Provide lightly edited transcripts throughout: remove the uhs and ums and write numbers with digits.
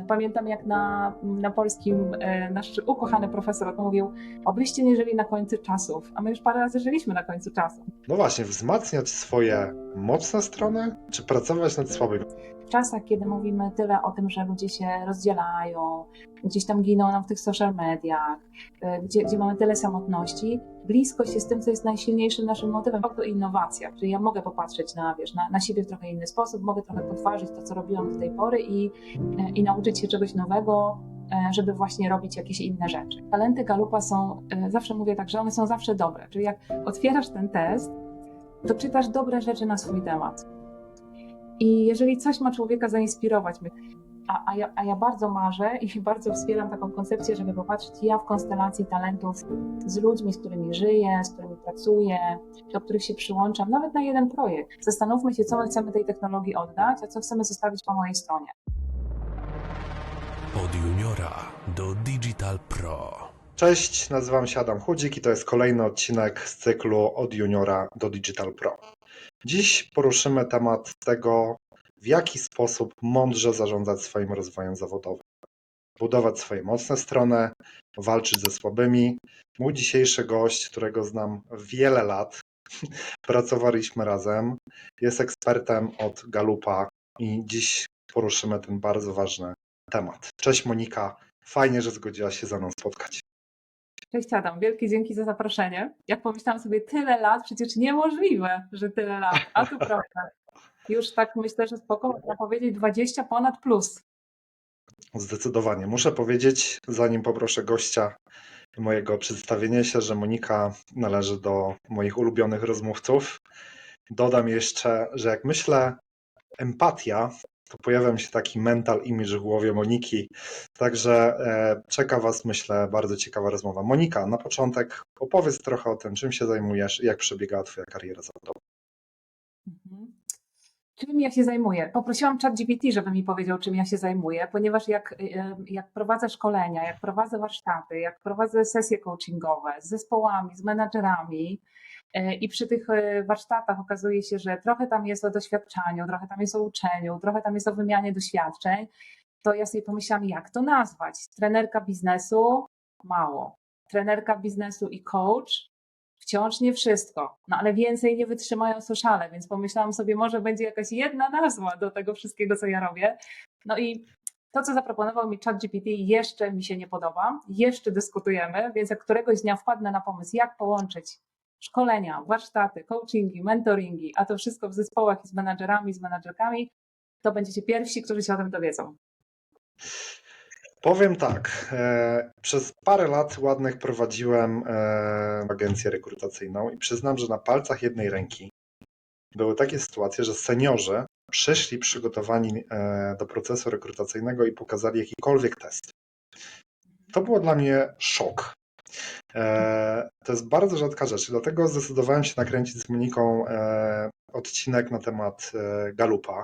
Pamiętam, jak na polskim nasz ukochany profesor mówił, obyście nie żyli na końcu czasów, a my już parę razy żyliśmy na końcu czasów. No właśnie, wzmacniać swoje mocne strony, czy pracować nad słabymi? W czasach, kiedy mówimy tyle o tym, że ludzie się rozdzielają, gdzieś tam giną nam w tych social mediach, gdzie mamy tyle samotności, bliskość jest tym, co jest najsilniejszym naszym motywem. To innowacja, czyli ja mogę popatrzeć na siebie w trochę inny sposób, mogę trochę podważyć to, co robiłam do tej pory i nauczyć się czegoś nowego, żeby właśnie robić jakieś inne rzeczy. Talenty Galupa są, zawsze mówię tak, że one są zawsze dobre, czyli jak otwierasz ten test, to czytasz dobre rzeczy na swój temat. I jeżeli coś ma człowieka zainspirować, a ja bardzo marzę i bardzo wspieram taką koncepcję, żeby popatrzeć ja w konstelacji talentów z ludźmi, z którymi żyję, z którymi pracuję, do których się przyłączam, nawet na jeden projekt. Zastanówmy się, co my chcemy tej technologii oddać, a co chcemy zostawić po mojej stronie. Od juniora do Digital Pro. Cześć, nazywam się Adam Chudzik i to jest kolejny odcinek z cyklu Od juniora do Digital Pro. Dziś poruszymy temat tego, w jaki sposób mądrze zarządzać swoim rozwojem zawodowym. Budować swoje mocne strony, walczyć ze słabymi. Mój dzisiejszy gość, którego znam wiele lat, pracowaliśmy razem, jest ekspertem od Galupa i dziś poruszymy ten bardzo ważny temat. Cześć Monika, fajnie, że zgodziłaś się ze mną spotkać. Cześć Adam, wielkie dzięki za zaproszenie. Jak pomyślałam sobie, tyle lat, przecież niemożliwe, że tyle lat, a tu prawda. Już tak myślę, że spoko, można powiedzieć 20 ponad plus. Zdecydowanie. Muszę powiedzieć, zanim poproszę gościa mojego przedstawienia się, że Monika należy do moich ulubionych rozmówców. Dodam jeszcze, że jak myślę empatia, to pojawia mi się taki mental image w głowie Moniki. Także czeka Was, myślę, bardzo ciekawa rozmowa. Monika, na początek opowiedz trochę o tym, czym się zajmujesz i jak przebiegała Twoja kariera zawodowa. Czym ja się zajmuję? Poprosiłam ChatGPT, żeby mi powiedział, czym ja się zajmuję, ponieważ jak prowadzę szkolenia, jak prowadzę warsztaty, jak prowadzę sesje coachingowe z zespołami, z menadżerami i przy tych warsztatach okazuje się, że trochę tam jest o doświadczaniu, trochę tam jest o uczeniu, trochę tam jest o wymianie doświadczeń, to ja sobie pomyślałam, jak to nazwać? Trenerka biznesu? Mało. Trenerka biznesu i coach? Wciąż nie wszystko, no ale więcej nie wytrzymają sociale, więc pomyślałam sobie, może będzie jakaś jedna nazwa do tego wszystkiego, co ja robię. No i to, co zaproponował mi ChatGPT, jeszcze mi się nie podoba, jeszcze dyskutujemy, więc jak któregoś dnia wpadnę na pomysł, jak połączyć szkolenia, warsztaty, coachingi, mentoringi, a to wszystko w zespołach i z menadżerami, z menadżerkami, to będziecie pierwsi, którzy się o tym dowiedzą. Powiem tak, przez parę lat ładnych prowadziłem agencję rekrutacyjną i przyznam, że na palcach jednej ręki były takie sytuacje, że seniorzy przyszli przygotowani do procesu rekrutacyjnego i pokazali jakikolwiek test. To było dla mnie szok. To jest bardzo rzadka rzecz, dlatego zdecydowałem się nakręcić z Moniką odcinek na temat Galupa.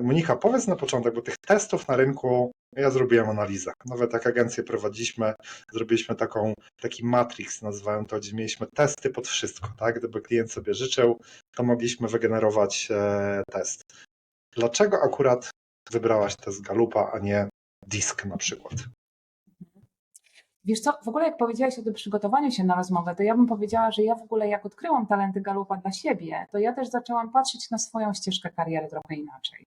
Monika, powiedz na początek, bo tych testów na rynku ja zrobiłem analizę. Nawet jak agencję prowadziliśmy, zrobiliśmy taki matrix, nazywałem to, gdzie mieliśmy testy pod wszystko. Tak? Gdyby klient sobie życzył, to mogliśmy wygenerować test. Dlaczego akurat wybrałaś test Galupa, a nie DISC na przykład? Wiesz co, w ogóle jak powiedziałaś o tym przygotowaniu się na rozmowę, to ja bym powiedziała, że ja w ogóle jak odkryłam talenty Galupa dla siebie, to ja też zaczęłam patrzeć na swoją ścieżkę kariery trochę inaczej.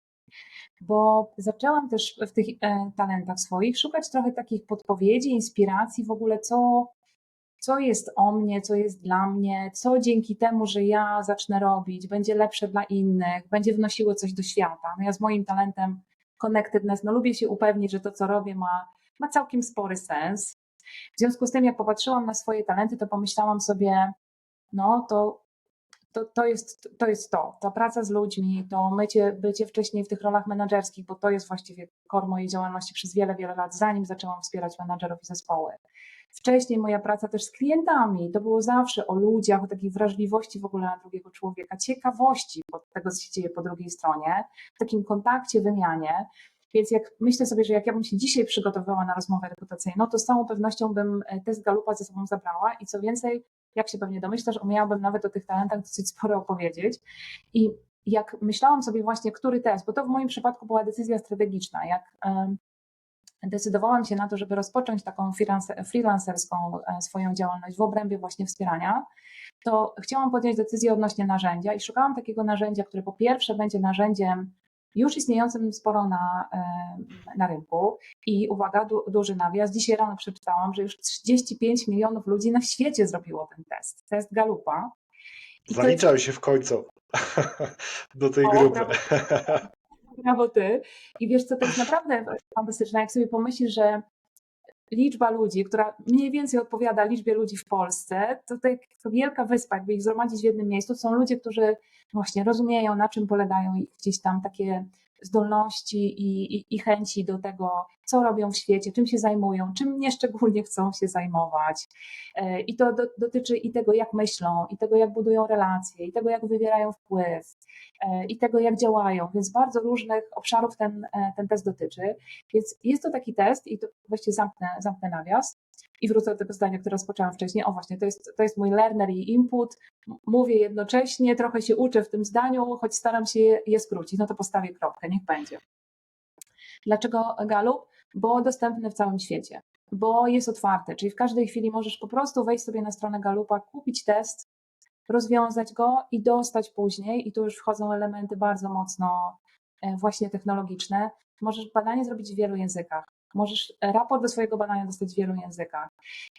Bo zaczęłam też w tych talentach swoich szukać trochę takich podpowiedzi, inspiracji w ogóle, co jest o mnie, co jest dla mnie, co dzięki temu, że ja zacznę robić, będzie lepsze dla innych, będzie wnosiło coś do świata. No ja z moim talentem connectedness, no lubię się upewnić, że to, co robię, ma całkiem spory sens. W związku z tym, jak popatrzyłam na swoje talenty, to pomyślałam sobie, no to jest to, ta praca z ludźmi, to bycie wcześniej w tych rolach menedżerskich, bo to jest właściwie core mojej działalności przez wiele, wiele lat, zanim zaczęłam wspierać menedżerów i zespoły. Wcześniej moja praca też z klientami, to było zawsze o ludziach, o takiej wrażliwości w ogóle na drugiego człowieka, ciekawości tego, co się dzieje po drugiej stronie, w takim kontakcie, wymianie. Więc jak myślę sobie, że jak ja bym się dzisiaj przygotowywała na rozmowę rekrutacyjną, to z całą pewnością bym test Galupa ze sobą zabrała i co więcej, jak się pewnie domyślasz, umiałabym nawet o tych talentach dosyć sporo opowiedzieć. I jak myślałam sobie właśnie, który test, bo to w moim przypadku była decyzja strategiczna, decydowałam się na to, żeby rozpocząć taką freelancerską swoją działalność w obrębie właśnie wspierania, to chciałam podjąć decyzję odnośnie narzędzia i szukałam takiego narzędzia, które po pierwsze będzie narzędziem już istniejącym sporo na rynku i uwaga, duży nawias, dzisiaj rano przeczytałam, że już 35 milionów ludzi na świecie zrobiło ten test Galupa. Zaliczał się w końcu do tej grupy. Brawo ty. I wiesz co, to jest naprawdę fantastyczne, jak sobie pomyślisz, że liczba ludzi, która mniej więcej odpowiada liczbie ludzi w Polsce, to wielka wyspa, jakby ich zgromadzić w jednym miejscu, to są ludzie, którzy właśnie rozumieją, na czym polegają ich gdzieś tam takie zdolności i chęci do tego, co robią w świecie, czym się zajmują, czym nieszczególnie chcą się zajmować. I to dotyczy i tego, jak myślą, i tego, jak budują relacje, i tego, jak wywierają wpływ, i tego, jak działają, więc bardzo różnych obszarów ten test dotyczy. Więc jest to taki test i to właściwie zamknę nawias i wrócę do tego zdania, które rozpoczęłam wcześniej. O właśnie, to jest mój learner i input. Mówię jednocześnie, trochę się uczę w tym zdaniu, choć staram się je skrócić. No to postawię kropkę, niech będzie. Dlaczego Galup? Bo dostępny w całym świecie, bo jest otwarty, czyli w każdej chwili możesz po prostu wejść sobie na stronę Galupa, kupić test, rozwiązać go i dostać później, i tu już wchodzą elementy bardzo mocno właśnie technologiczne, możesz badanie zrobić w wielu językach, możesz raport do swojego badania dostać w wielu językach.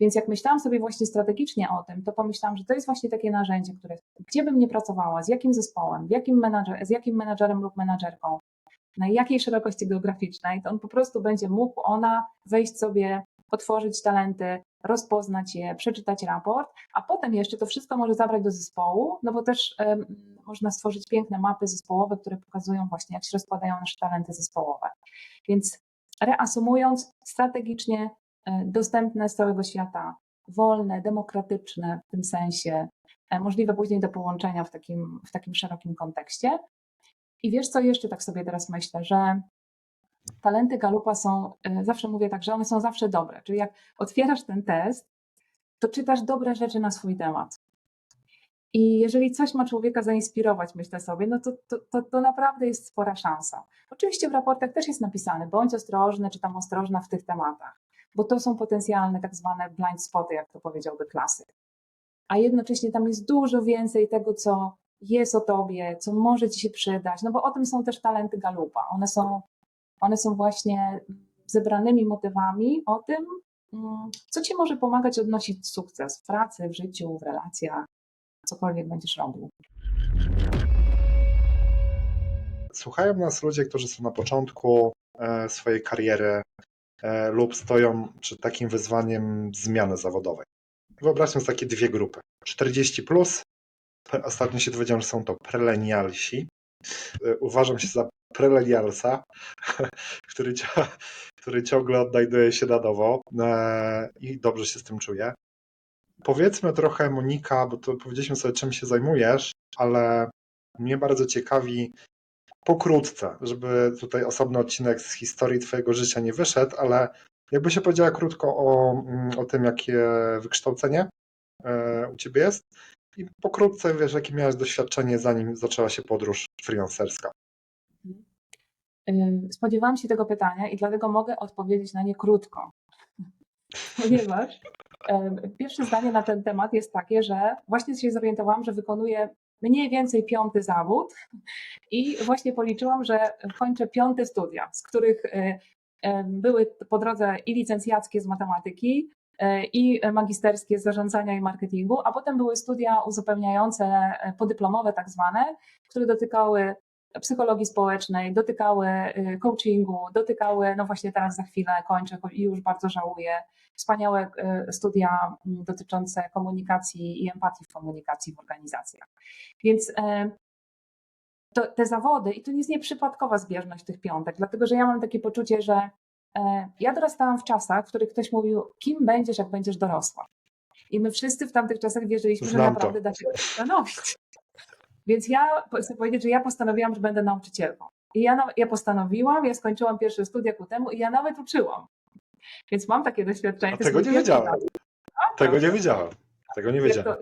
Więc jak myślałam sobie właśnie strategicznie o tym, to pomyślałam, że to jest właśnie takie narzędzie, które, gdzie bym nie pracowała, z jakim zespołem, z jakim menadżerem lub menadżerką, na jakiej szerokości geograficznej, to on po prostu będzie mógł, ona wejść sobie, otworzyć talenty, rozpoznać je, przeczytać raport, a potem jeszcze to wszystko może zabrać do zespołu, no bo też można stworzyć piękne mapy zespołowe, które pokazują właśnie, jak się rozkładają nasze talenty zespołowe. Więc reasumując, strategicznie dostępne z całego świata, wolne, demokratyczne w tym sensie, możliwe później do połączenia w takim szerokim kontekście. I wiesz co, jeszcze tak sobie teraz myślę, że talenty Galupa są, zawsze mówię tak, że one są zawsze dobre, czyli jak otwierasz ten test, to czytasz dobre rzeczy na swój temat. I jeżeli coś ma człowieka zainspirować, myślę sobie, no to naprawdę jest spora szansa. Oczywiście w raportach też jest napisane, bądź ostrożny, czy tam ostrożna w tych tematach, bo to są potencjalne tak zwane blind spoty, jak to powiedziałby klasyk. A jednocześnie tam jest dużo więcej tego, co jest o tobie, co może ci się przydać, no bo o tym są też talenty Galupa. One są właśnie zebranymi motywami o tym, co ci może pomagać odnosić sukces w pracy, w życiu, w relacjach, cokolwiek będziesz robił. Słuchają nas ludzie, którzy są na początku swojej kariery lub stoją przed takim wyzwaniem zmiany zawodowej. Wyobraźmy sobie takie dwie grupy. 40+, ostatnio się dowiedziałem, że są to prelenialsi. Uważam się za prelenialsa, który ciągle odnajduje się na nowo i dobrze się z tym czuje. Powiedzmy trochę, Monika, bo to powiedzieliśmy sobie, czym się zajmujesz, ale mnie bardzo ciekawi pokrótce, żeby tutaj osobny odcinek z historii twojego życia nie wyszedł, ale jakby się powiedziała krótko o tym, jakie wykształcenie u ciebie jest i pokrótce wiesz, jakie miałeś doświadczenie, zanim zaczęła się podróż freelancerska. Spodziewałam się tego pytania i dlatego mogę odpowiedzieć na nie krótko, ponieważ pierwsze zdanie na ten temat jest takie, że właśnie się zorientowałam, że wykonuję mniej więcej 5. zawód i właśnie policzyłam, że kończę 5. studia, z których były po drodze i licencjackie z matematyki, i magisterskie z zarządzania i marketingu, a potem były studia uzupełniające, podyplomowe tak zwane, które dotykały psychologii społecznej, dotykały coachingu, dotykały, no właśnie teraz za chwilę kończę i już bardzo żałuję, wspaniałe studia dotyczące komunikacji i empatii w komunikacji w organizacjach. Więc te zawody, i to jest nieprzypadkowa zbieżność tych piątek, dlatego że ja mam takie poczucie, że ja dorastałam w czasach, w których ktoś mówił, kim będziesz, jak będziesz dorosła. I my wszyscy w tamtych czasach wierzyliśmy, że naprawdę da się to zastanowić. Więc ja chcę powiedzieć, że ja postanowiłam, że będę nauczycielką. I ja postanowiłam, ja skończyłam pierwsze studia ku temu i ja nawet uczyłam. Więc mam takie doświadczenie. A tego nie wiedziałem. Tego nie wiedziałem. Tego nie wiedziałem.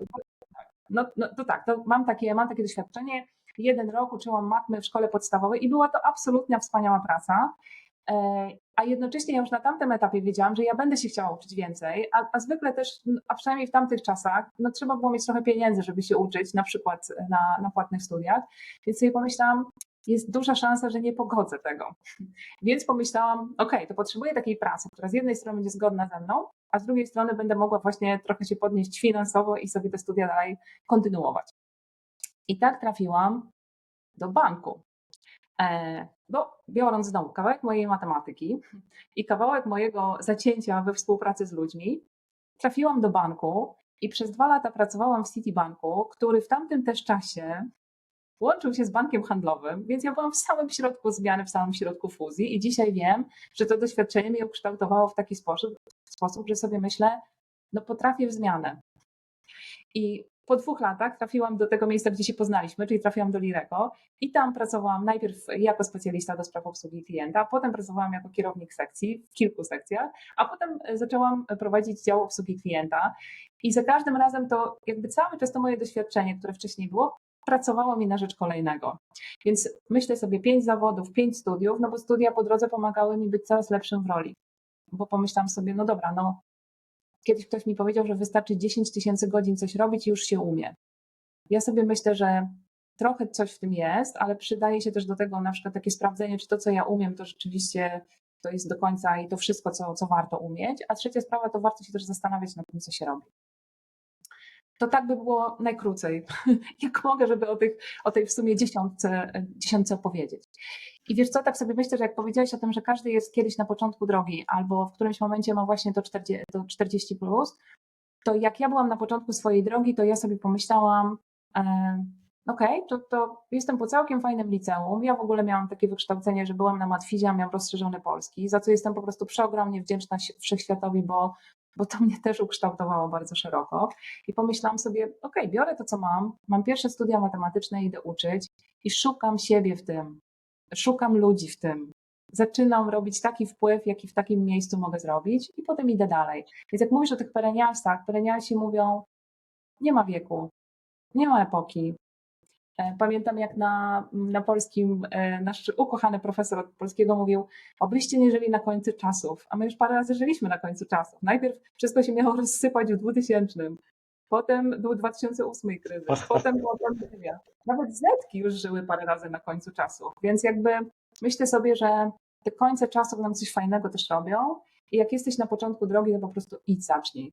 To tak, to mam takie doświadczenie. 1 rok uczyłam matmy w szkole podstawowej i była to absolutnie wspaniała praca. a jednocześnie ja już na tamtym etapie wiedziałam, że ja będę się chciała uczyć więcej, a zwykle też, a przynajmniej w tamtych czasach, no trzeba było mieć trochę pieniędzy, żeby się uczyć, na przykład na płatnych studiach, więc sobie pomyślałam, jest duża szansa, że nie pogodzę tego. Więc pomyślałam, to potrzebuję takiej pracy, która z jednej strony będzie zgodna ze mną, a z drugiej strony będę mogła właśnie trochę się podnieść finansowo i sobie te studia dalej kontynuować. I tak trafiłam do banku. Bo biorąc znowu kawałek mojej matematyki i kawałek mojego zacięcia we współpracy z ludźmi, trafiłam do banku i przez 2 lata pracowałam w Citibanku, który w tamtym też czasie łączył się z bankiem handlowym, więc ja byłam w samym środku zmiany, w samym środku fuzji i dzisiaj wiem, że to doświadczenie mnie ukształtowało w taki sposób, że sobie myślę, no potrafię w zmianę. I po 2 latach trafiłam do tego miejsca, gdzie się poznaliśmy, czyli trafiłam do Lireko i tam pracowałam najpierw jako specjalista do spraw obsługi klienta, potem pracowałam jako kierownik sekcji w kilku sekcjach, a potem zaczęłam prowadzić dział obsługi klienta i za każdym razem to jakby cały czas to moje doświadczenie, które wcześniej było, pracowało mi na rzecz kolejnego. Więc myślę sobie 5 zawodów, 5 studiów, no bo studia po drodze pomagały mi być coraz lepszym w roli. Bo pomyślałam sobie, no dobra, no kiedyś ktoś mi powiedział, że wystarczy 10 000 godzin coś robić i już się umie. Ja sobie myślę, że trochę coś w tym jest, ale przydaje się też do tego na przykład takie sprawdzenie, czy to, co ja umiem, to rzeczywiście to jest do końca i to wszystko, co warto umieć. A trzecia sprawa, to warto się też zastanawiać nad tym, co się robi. To tak by było najkrócej, jak mogę, żeby o tej w sumie dziesiątce opowiedzieć. I wiesz co, tak sobie myślę, że jak powiedziałeś o tym, że każdy jest kiedyś na początku drogi albo w którymś momencie ma właśnie to 40 plus, to jak ja byłam na początku swojej drogi, to ja sobie pomyślałam, to jestem po całkiem fajnym liceum. Ja w ogóle miałam takie wykształcenie, że byłam na matfizie, a miałam rozszerzony polski, za co jestem po prostu przeogromnie wdzięczna wszechświatowi, bo to mnie też ukształtowało bardzo szeroko. I pomyślałam sobie, biorę to, co mam pierwsze studia matematyczne, idę uczyć i szukam siebie w tym, szukam ludzi w tym. Zaczynam robić taki wpływ, jaki w takim miejscu mogę zrobić i potem idę dalej. Więc jak mówisz o tych perenialsach, perenialsi mówią, nie ma wieku, nie ma epoki. Pamiętam, jak na polskim nasz ukochany profesor od polskiego mówił, obyście nie żyli na końcu czasów, a my już parę razy żyliśmy na końcu czasów. Najpierw wszystko się miało rozsypać w 2000, potem był 2008 kryzys, potem była pandemia. Nawet Zetki już żyły parę razy na końcu czasów, więc jakby myślę sobie, że te końce czasów nam coś fajnego też robią i jak jesteś na początku drogi, to po prostu idź, zacznij.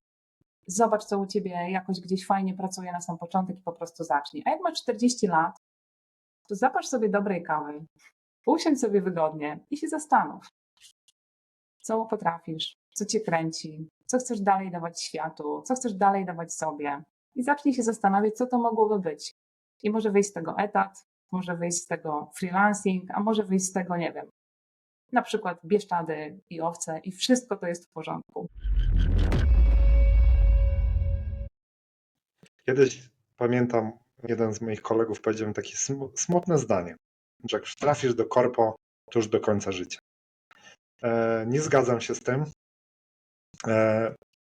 Zobacz, co u ciebie jakoś gdzieś fajnie pracuje na sam początek i po prostu zacznij. A jak masz 40 lat, to zaparz sobie dobrej kawy, usiądź sobie wygodnie i się zastanów, co potrafisz, co cię kręci, co chcesz dalej dawać światu, co chcesz dalej dawać sobie. I zacznij się zastanawiać, co to mogłoby być. I może wyjść z tego etat, może wyjść z tego freelancing, a może wyjść z tego, nie wiem, na przykład Bieszczady i owce i wszystko to jest w porządku. Kiedyś pamiętam, jeden z moich kolegów powiedział mi takie smutne zdanie, że jak trafisz do korpo, to już do końca życia. Nie zgadzam się z tym.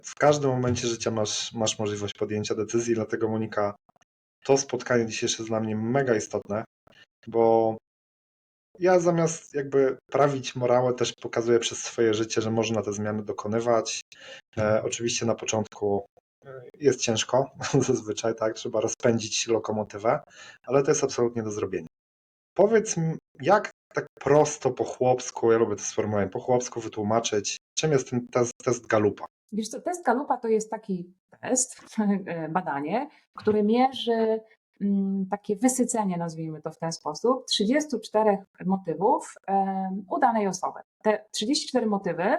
W każdym momencie życia masz możliwość podjęcia decyzji, dlatego Monika, to spotkanie dzisiejsze jest dla mnie mega istotne, bo ja zamiast jakby prawić morałę też pokazuję przez swoje życie, że można te zmiany dokonywać. Oczywiście na początku jest ciężko, zazwyczaj tak, trzeba rozpędzić lokomotywę, ale to jest absolutnie do zrobienia. Powiedz mi, jak tak prosto po chłopsku, ja lubię to sformułowanie, po chłopsku wytłumaczyć, czym jest ten test Galupa? Wiesz co, test Galupa to jest taki test, badanie, które mierzy takie wysycenie, nazwijmy to w ten sposób, 34 motywów u danej osoby. Te 34 motywy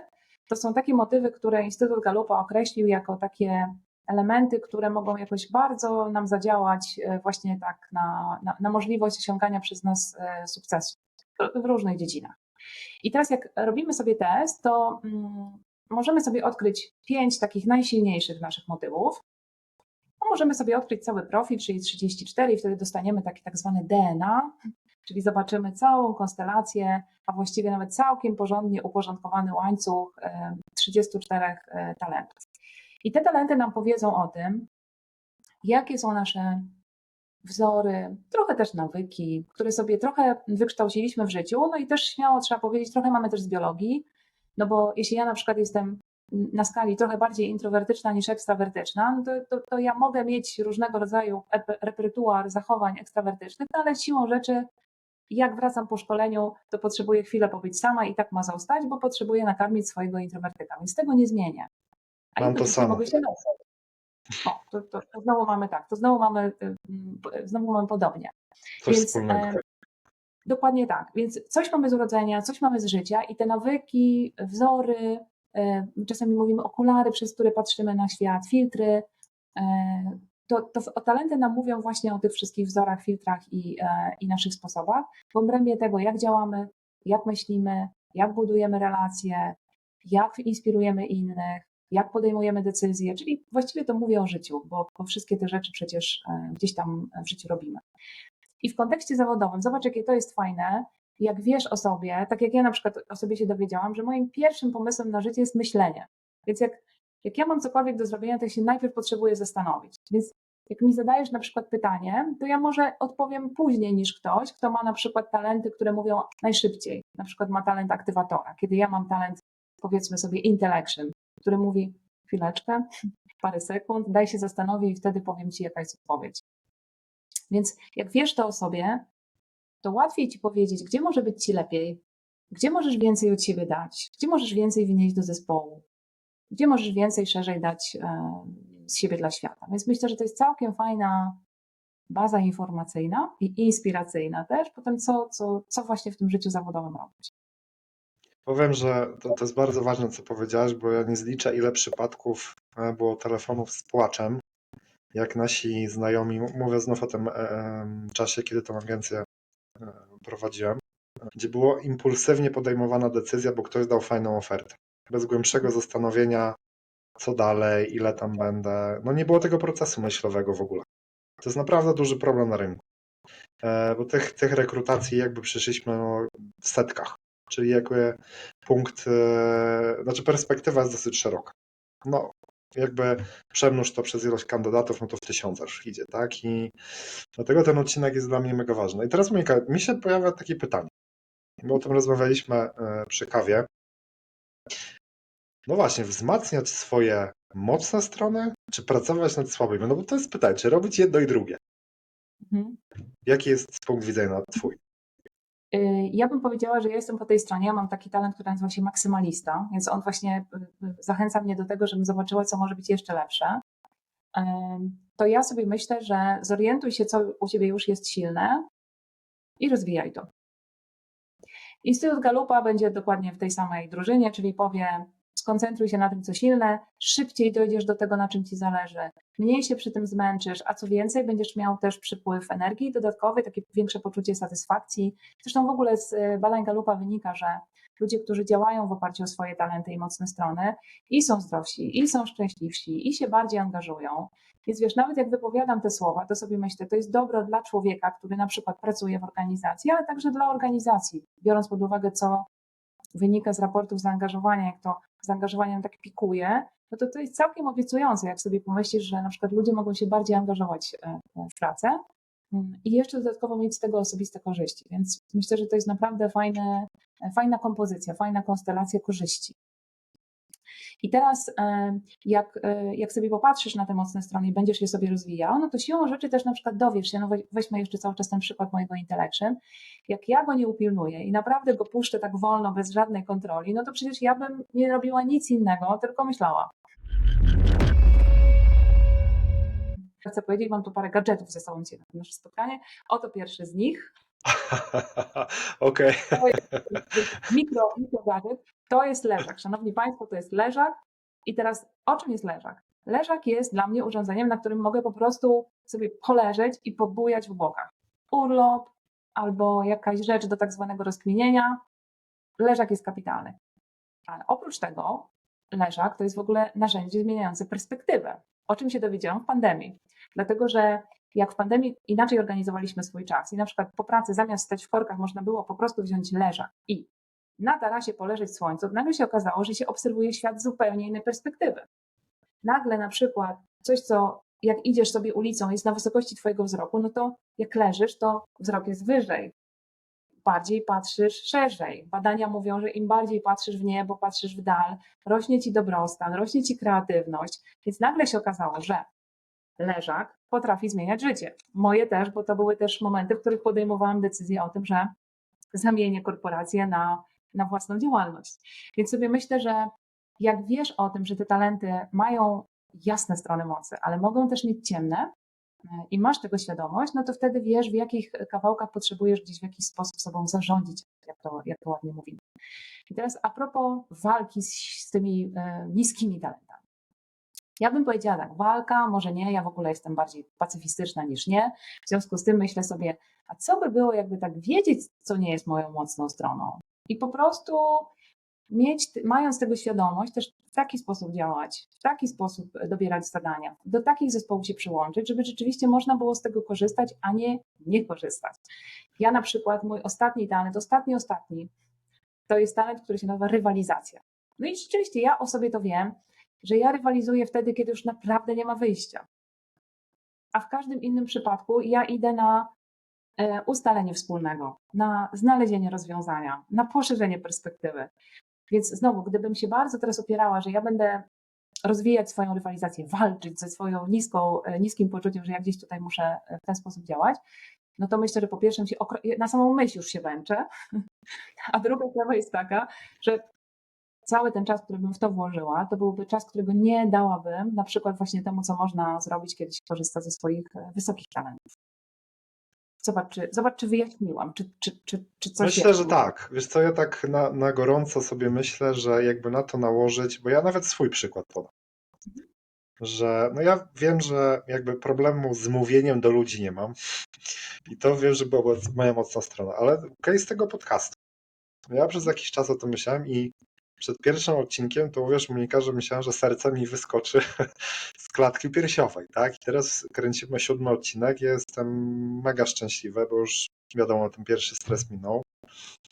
to są takie motywy, które Instytut Galupa określił jako takie elementy, które mogą jakoś bardzo nam zadziałać właśnie tak na możliwość osiągania przez nas sukcesu w różnych dziedzinach. I teraz jak robimy sobie test, to możemy sobie odkryć 5 takich najsilniejszych naszych motywów. A możemy sobie odkryć cały profil, czyli 34 i wtedy dostaniemy taki tak zwany DNA, czyli zobaczymy całą konstelację, a właściwie nawet całkiem porządnie uporządkowany łańcuch 34 talentów. I te talenty nam powiedzą o tym, jakie są nasze wzory, trochę też nawyki, które sobie trochę wykształciliśmy w życiu, no i też śmiało trzeba powiedzieć, trochę mamy też z biologii, No bo jeśli ja na przykład jestem na skali trochę bardziej introwertyczna niż ekstrawertyczna, no to ja mogę mieć różnego rodzaju repertuar zachowań ekstrawertycznych, no ale siłą rzeczy jak wracam po szkoleniu, to potrzebuję chwilę pobyć sama i tak ma zostać, bo potrzebuję nakarmić swojego introwertyka, więc tego nie zmienię. A Mam to jednocześnie samo. mogę się leczyć. O, to znowu mamy tak, to znowu mamy podobnie. Coś Więc wspólnego. dokładnie tak. Więc coś mamy z urodzenia, coś mamy z życia i te nawyki, wzory, czasami mówimy okulary, przez które patrzymy na świat, filtry, to talenty nam mówią właśnie o tych wszystkich wzorach, filtrach i naszych sposobach w obrębie tego, jak działamy, jak myślimy, jak budujemy relacje, jak inspirujemy innych, jak podejmujemy decyzje, czyli właściwie to mówię o życiu, bo wszystkie te rzeczy przecież gdzieś tam w życiu robimy. I w kontekście zawodowym, zobacz, jakie to jest fajne, jak wiesz o sobie, tak jak ja na przykład o sobie się dowiedziałam, że moim pierwszym pomysłem na życie jest myślenie. Więc jak ja mam cokolwiek do zrobienia, to się najpierw potrzebuję zastanowić. Więc jak mi zadajesz na przykład pytanie, to ja może odpowiem później niż ktoś, kto ma na przykład talenty, które mówią najszybciej. Na przykład ma talent aktywatora, kiedy ja mam talent, powiedzmy sobie, intellection, który mówi chwileczkę, parę sekund, daj się zastanowić i wtedy powiem ci, jaka jest odpowiedź. Więc jak wiesz to o sobie, to łatwiej ci powiedzieć, gdzie może być ci lepiej, gdzie możesz więcej od siebie dać, gdzie możesz więcej wnieść do zespołu, gdzie możesz więcej, szerzej dać z siebie dla świata. Więc myślę, że to jest całkiem fajna baza informacyjna i inspiracyjna też, potem co właśnie w tym życiu zawodowym robić. Powiem, że to jest bardzo ważne, co powiedziałaś, bo ja nie zliczę, ile przypadków było telefonów z płaczem, jak nasi znajomi, mówię znów o tym czasie, kiedy tę agencję prowadziłem, gdzie było impulsywnie podejmowana decyzja, bo ktoś dał fajną ofertę. Bez głębszego zastanowienia, co dalej, ile tam będę. No nie było tego procesu myślowego w ogóle. To jest naprawdę duży problem na rynku. Bo tych rekrutacji jakby przyszliśmy w setkach. Czyli jakby punkt, znaczy perspektywa jest dosyć szeroka. No jakby przemnóż to przez ilość kandydatów, no to w tysiącach już idzie, tak? I dlatego ten odcinek jest dla mnie mega ważny. I teraz Monika, mi się pojawia takie pytanie, bo o tym rozmawialiśmy przy kawie. No właśnie, wzmacniać swoje mocne strony, czy pracować nad słabymi? No bo to jest pytanie, czy robić jedno i drugie? Jaki jest punkt widzenia twój? Ja bym powiedziała, że ja jestem po tej stronie. Ja mam taki talent, który nazywa się maksymalista, więc on właśnie zachęca mnie do tego, żebym zobaczyła, co może być jeszcze lepsze. To ja sobie myślę, że zorientuj się, co u ciebie już jest silne i rozwijaj to. Instytut Galupa będzie dokładnie w tej samej drużynie, czyli powie, skoncentruj się na tym, co silne, szybciej dojdziesz do tego, na czym ci zależy, mniej się przy tym zmęczysz, a co więcej, będziesz miał też przypływ energii dodatkowy, takie większe poczucie satysfakcji. Zresztą w ogóle z badań Galupa wynika, że ludzie, którzy działają w oparciu o swoje talenty i mocne strony i są zdrowsi, i są szczęśliwsi, i się bardziej angażują. Więc wiesz, nawet jak wypowiadam te słowa, to sobie myślę, to jest dobro dla człowieka, który na przykład pracuje w organizacji, ale także dla organizacji, biorąc pod uwagę, co wynika z raportów zaangażowania, jak to zaangażowanie tak pikuje, no to jest całkiem obiecujące, jak sobie pomyślisz, że na przykład ludzie mogą się bardziej angażować w pracę i jeszcze dodatkowo mieć z tego osobiste korzyści. Więc myślę, że to jest naprawdę fajna kompozycja, fajna konstelacja korzyści. I teraz jak sobie popatrzysz na te mocne strony i będziesz je sobie rozwijał, no to siłą rzeczy też na przykład dowiesz się, no weźmy jeszcze cały czas ten przykład mojego intellection, jak ja go nie upilnuję i naprawdę go puszczę tak wolno, bez żadnej kontroli, no to przecież ja bym nie robiła nic innego, tylko myślała. Chcę powiedzieć, mam tu parę gadżetów ze sobą dzisiaj na nasze spotkanie. Oto pierwszy z nich. Okej. Mikro gadżet. To jest leżak. Szanowni Państwo, to jest leżak. I teraz o czym jest leżak? Leżak jest dla mnie urządzeniem, na którym mogę po prostu sobie poleżeć i pobujać w bokach. Urlop albo jakaś rzecz do tak zwanego rozkminienia. Leżak jest kapitalny. Ale oprócz tego leżak to jest w ogóle narzędzie zmieniające perspektywę. O czym się dowiedziałam w pandemii. Dlatego, że jak w pandemii inaczej organizowaliśmy swój czas i na przykład po pracy zamiast stać w korkach można było po prostu wziąć leżak i na tarasie poleżeć w słońcu, nagle się okazało, że się obserwuje świat z zupełnie innej perspektywy. Nagle na przykład coś, co jak idziesz sobie ulicą jest na wysokości twojego wzroku, no to jak leżysz, to wzrok jest wyżej. bardziej patrzysz szerzej. Badania mówią, że im bardziej patrzysz w niebo, patrzysz w dal, rośnie ci dobrostan, rośnie ci kreatywność. Więc nagle się okazało, że leżak potrafi zmieniać życie. Moje też, bo to były też momenty, w których podejmowałam decyzję o tym, że zamienię korporację na własną działalność. Więc sobie myślę, że jak wiesz o tym, że te talenty mają jasne strony mocy, ale mogą też mieć ciemne i masz tego świadomość, no to wtedy wiesz, w jakich kawałkach potrzebujesz gdzieś w jakiś sposób sobą zarządzić, jak to ładnie mówimy. I teraz a propos walki z tymi niskimi talentami. Ja bym powiedziała tak, walka, może nie, ja w ogóle jestem bardziej pacyfistyczna niż nie. W związku z tym myślę sobie, a co by było, jakby tak wiedzieć, co nie jest moją mocną stroną i po prostu mając tego świadomość, też w taki sposób działać, w taki sposób dobierać zadania, do takich zespołów się przyłączyć, żeby rzeczywiście można było z tego korzystać, a nie korzystać. Ja na przykład, mój ostatni talent, ostatni, to jest talent, który się nazywa rywalizacja. No i rzeczywiście ja o sobie to wiem, że ja rywalizuję wtedy, kiedy już naprawdę nie ma wyjścia. A w każdym innym przypadku ja idę na ustalenie wspólnego, na znalezienie rozwiązania, na poszerzenie perspektywy. Więc znowu, gdybym się bardzo teraz opierała, że ja będę rozwijać swoją rywalizację, walczyć ze swoją niskim poczuciem, że ja gdzieś tutaj muszę w ten sposób działać, no to myślę, że po pierwsze na samą myśl już się męczę, a druga sprawa jest taka, że cały ten czas, który bym w to włożyła, to byłby czas, którego nie dałabym na przykład właśnie temu, co można zrobić, kiedy się korzysta ze swoich wysokich talentów. Zobacz, czy wyjaśniłam, czy coś Myślę, że było. tak. Wiesz co, ja tak na gorąco sobie myślę, że jakby na to nałożyć, bo ja nawet swój przykład podam, że no ja wiem, że jakby problemu z mówieniem do ludzi nie mam i to wiem, że była moja mocna strona, ale z tego podcastu. Ja przez jakiś czas o tym myślałem i przed pierwszym odcinkiem, to uwierz Monika, że myślałem, że serce mi wyskoczy z klatki piersiowej, tak? I teraz kręcimy 7. odcinek, jestem mega szczęśliwy, bo już wiadomo, ten pierwszy stres minął.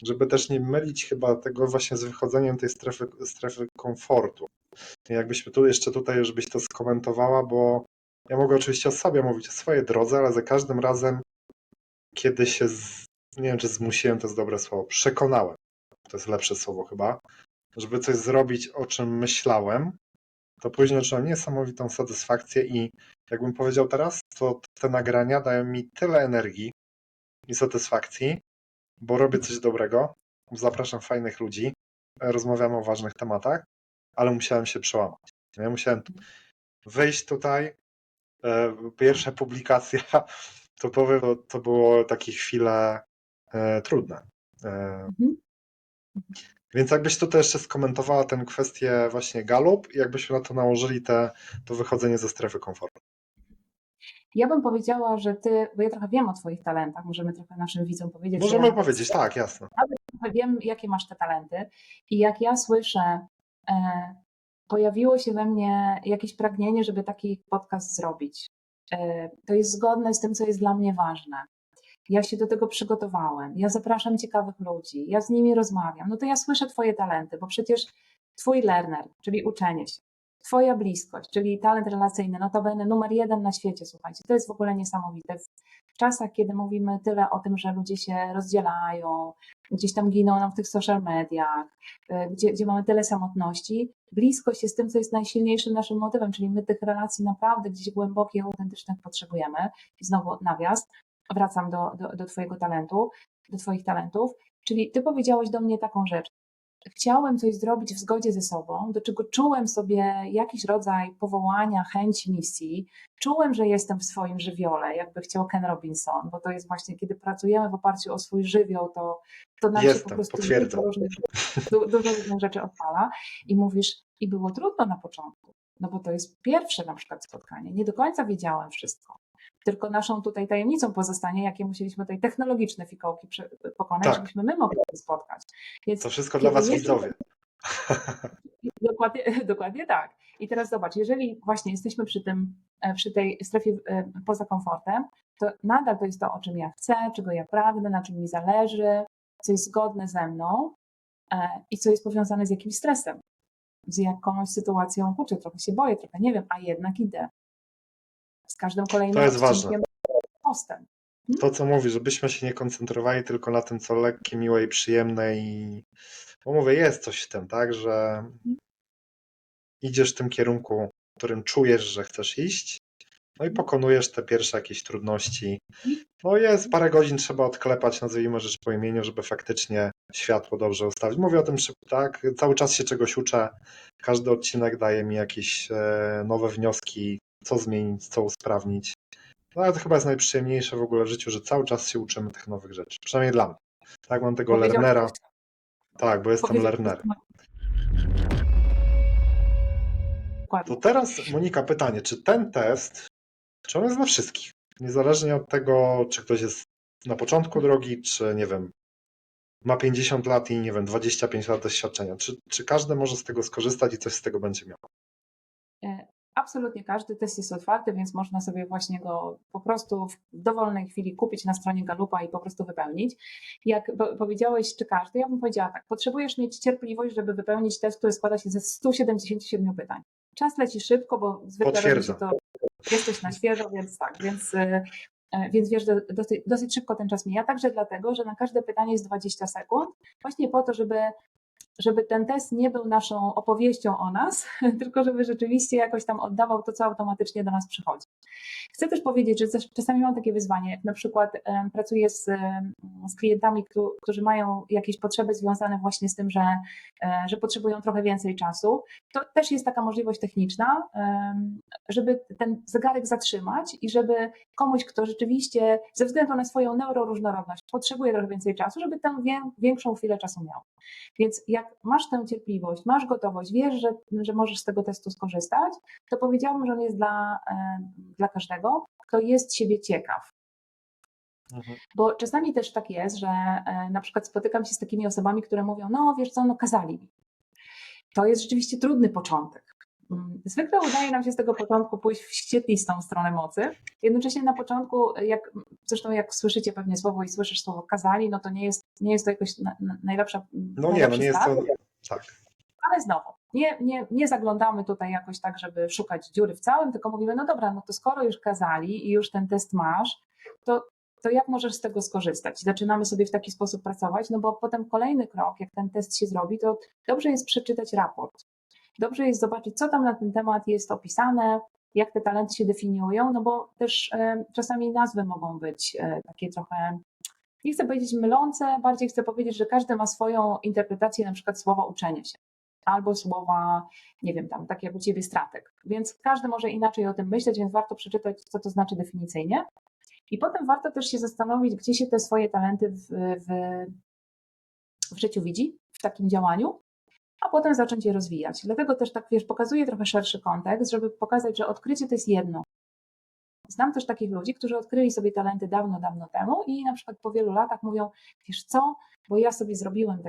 Żeby też nie mylić chyba tego właśnie z wychodzeniem tej strefy komfortu. I jakbyśmy tu jeszcze tutaj, żebyś to skomentowała, bo ja mogę oczywiście o sobie mówić, o swojej drodze, ale za każdym razem, kiedy się, nie wiem czy zmusiłem, to jest dobre słowo, przekonałem, to jest lepsze słowo chyba, żeby coś zrobić, o czym myślałem, to później odczułem niesamowitą satysfakcję i jakbym powiedział teraz, to te nagrania dają mi tyle energii i satysfakcji, bo robię coś dobrego, zapraszam fajnych ludzi, rozmawiamy o ważnych tematach, ale musiałem się przełamać. Ja musiałem wyjść tutaj, pierwsza publikacja, to powiem, to było takie chwile trudne. Więc jakbyś tutaj jeszcze skomentowała tę kwestię właśnie Galup i jakbyśmy na to nałożyli to wychodzenie ze strefy komfortu. Ja bym powiedziała, że ty, bo ja trochę wiem o twoich talentach, możemy trochę naszym widzom powiedzieć. Możemy powiedzieć, tak, jasne. Trochę wiem, jakie masz te talenty i jak ja słyszę, pojawiło się we mnie jakieś pragnienie, żeby taki podcast zrobić. To jest zgodne z tym, co jest dla mnie ważne. Ja się do tego przygotowałem, ja zapraszam ciekawych ludzi, ja z nimi rozmawiam, no to ja słyszę twoje talenty, bo przecież twój learner, czyli uczenie się, twoja bliskość, czyli talent relacyjny, notabene numer 1 na świecie, słuchajcie, to jest w ogóle niesamowite. W czasach, kiedy mówimy tyle o tym, że ludzie się rozdzielają, gdzieś tam giną nam w tych social mediach, gdzie mamy tyle samotności, bliskość jest tym, co jest najsilniejszym naszym motywem, czyli my tych relacji naprawdę gdzieś głębokich, autentycznych potrzebujemy. I znowu nawias, wracam do twojego talentu, do twoich talentów, czyli ty powiedziałeś do mnie taką rzecz. Chciałem coś zrobić w zgodzie ze sobą, do czego czułem sobie jakiś rodzaj powołania, chęci, misji. Czułem, że jestem w swoim żywiole, jakby chciał Ken Robinson, bo to jest właśnie, kiedy pracujemy w oparciu o swój żywioł, to nam się po prostu dużo różnych rzeczy odpala i mówisz, i było trudno na początku, no bo to jest pierwsze na przykład spotkanie. Nie do końca wiedziałem wszystko. Tylko naszą tutaj tajemnicą pozostanie, jakie musieliśmy tutaj technologiczne fikołki pokonać, tak, żebyśmy my mogli się spotkać. Więc to wszystko dla was widzowie. Dokładnie tak. I teraz zobacz, jeżeli właśnie jesteśmy przy tej strefie poza komfortem, to nadal to jest to, o czym ja chcę, czego ja pragnę, na czym mi zależy, co jest zgodne ze mną i co jest powiązane z jakimś stresem, z jakąś sytuacją, kurczę, trochę się boję, trochę nie wiem, a jednak idę. Z każdym kolejnym odcinkiem postęp. to, co mówisz, żebyśmy się nie koncentrowali tylko na tym, co lekkie, miłe i przyjemne bo mówię, jest coś w tym, tak, że idziesz w tym kierunku, w którym czujesz, że chcesz iść, no i pokonujesz te pierwsze jakieś trudności. No jest parę godzin trzeba odklepać, nazwijmy rzecz po imieniu, żeby faktycznie światło dobrze ustawić. Mówię o tym szybko, tak, cały czas się czegoś uczę, każdy odcinek daje mi jakieś nowe wnioski, co zmienić, co usprawnić. No ale to chyba jest najprzyjemniejsze w ogóle w życiu, że cały czas się uczymy tych nowych rzeczy, przynajmniej dla mnie. Tak, mam tego learnera, tak, bo jestem learnerem. To teraz, Monika, pytanie, czy ten test, czy on jest dla wszystkich? Niezależnie od tego, czy ktoś jest na początku drogi, czy nie wiem, ma 50 lat i nie wiem, 25 lat doświadczenia. Czy każdy może z tego skorzystać i coś z tego będzie miał? Absolutnie każdy test jest otwarty, więc można sobie właśnie go po prostu w dowolnej chwili kupić na stronie Galupa i po prostu wypełnić. Jak powiedziałeś, czy każdy, ja bym powiedziała tak, potrzebujesz mieć cierpliwość, żeby wypełnić test, który składa się ze 177 pytań. Czas leci szybko, bo zwykle robi się to, jesteś na świeżo, więc tak, więc wiesz, dosyć szybko ten czas mija, także dlatego, że na każde pytanie jest 20 sekund, właśnie po to, żeby ten test nie był naszą opowieścią o nas, tylko żeby rzeczywiście jakoś tam oddawał to, co automatycznie do nas przychodzi. Chcę też powiedzieć, że czasami mam takie wyzwanie, jak na przykład pracuję z klientami, którzy mają jakieś potrzeby związane właśnie z tym, że potrzebują trochę więcej czasu. To też jest taka możliwość techniczna, żeby ten zegarek zatrzymać i żeby komuś, kto rzeczywiście ze względu na swoją neuroróżnorodność potrzebuje trochę więcej czasu, żeby tę większą chwilę czasu miał. Więc jak masz tę cierpliwość, masz gotowość, wiesz, że możesz z tego testu skorzystać, to powiedziałabym, że on jest dla każdego, kto jest siebie ciekaw. Bo czasami też tak jest, że na przykład spotykam się z takimi osobami, które mówią, no wiesz co, no kazali mi. To jest rzeczywiście trudny początek. Zwykle udaje nam się z tego początku pójść w świetlistą stronę mocy. Jednocześnie na początku, zresztą jak słyszycie pewnie słowo i słyszysz słowo kazali, no to nie jest to jakoś najlepsza. No nie jest to. Tak. Ale znowu, nie zaglądamy tutaj jakoś tak, żeby szukać dziury w całym, tylko mówimy, no dobra, no to skoro już kazali i już ten test masz, to jak możesz z tego skorzystać? Zaczynamy sobie w taki sposób pracować, no bo potem kolejny krok, jak ten test się zrobi, to dobrze jest przeczytać raport. Dobrze jest zobaczyć, co tam na ten temat jest opisane, jak te talenty się definiują, no bo też czasami nazwy mogą być takie trochę, nie chcę powiedzieć mylące, bardziej chcę powiedzieć, że każdy ma swoją interpretację na przykład słowa uczenie się albo słowa, nie wiem, tam tak jak u Ciebie stratek. Więc każdy może inaczej o tym myśleć, więc warto przeczytać, co to znaczy definicyjnie. I potem warto też się zastanowić, gdzie się te swoje talenty w życiu widzi, w takim działaniu, a potem zacząć je rozwijać. Dlatego też tak, wiesz, pokazuję trochę szerszy kontekst, żeby pokazać, że odkrycie to jest jedno. Znam też takich ludzi, którzy odkryli sobie talenty dawno, dawno temu i na przykład po wielu latach mówią, wiesz co, bo ja sobie zrobiłem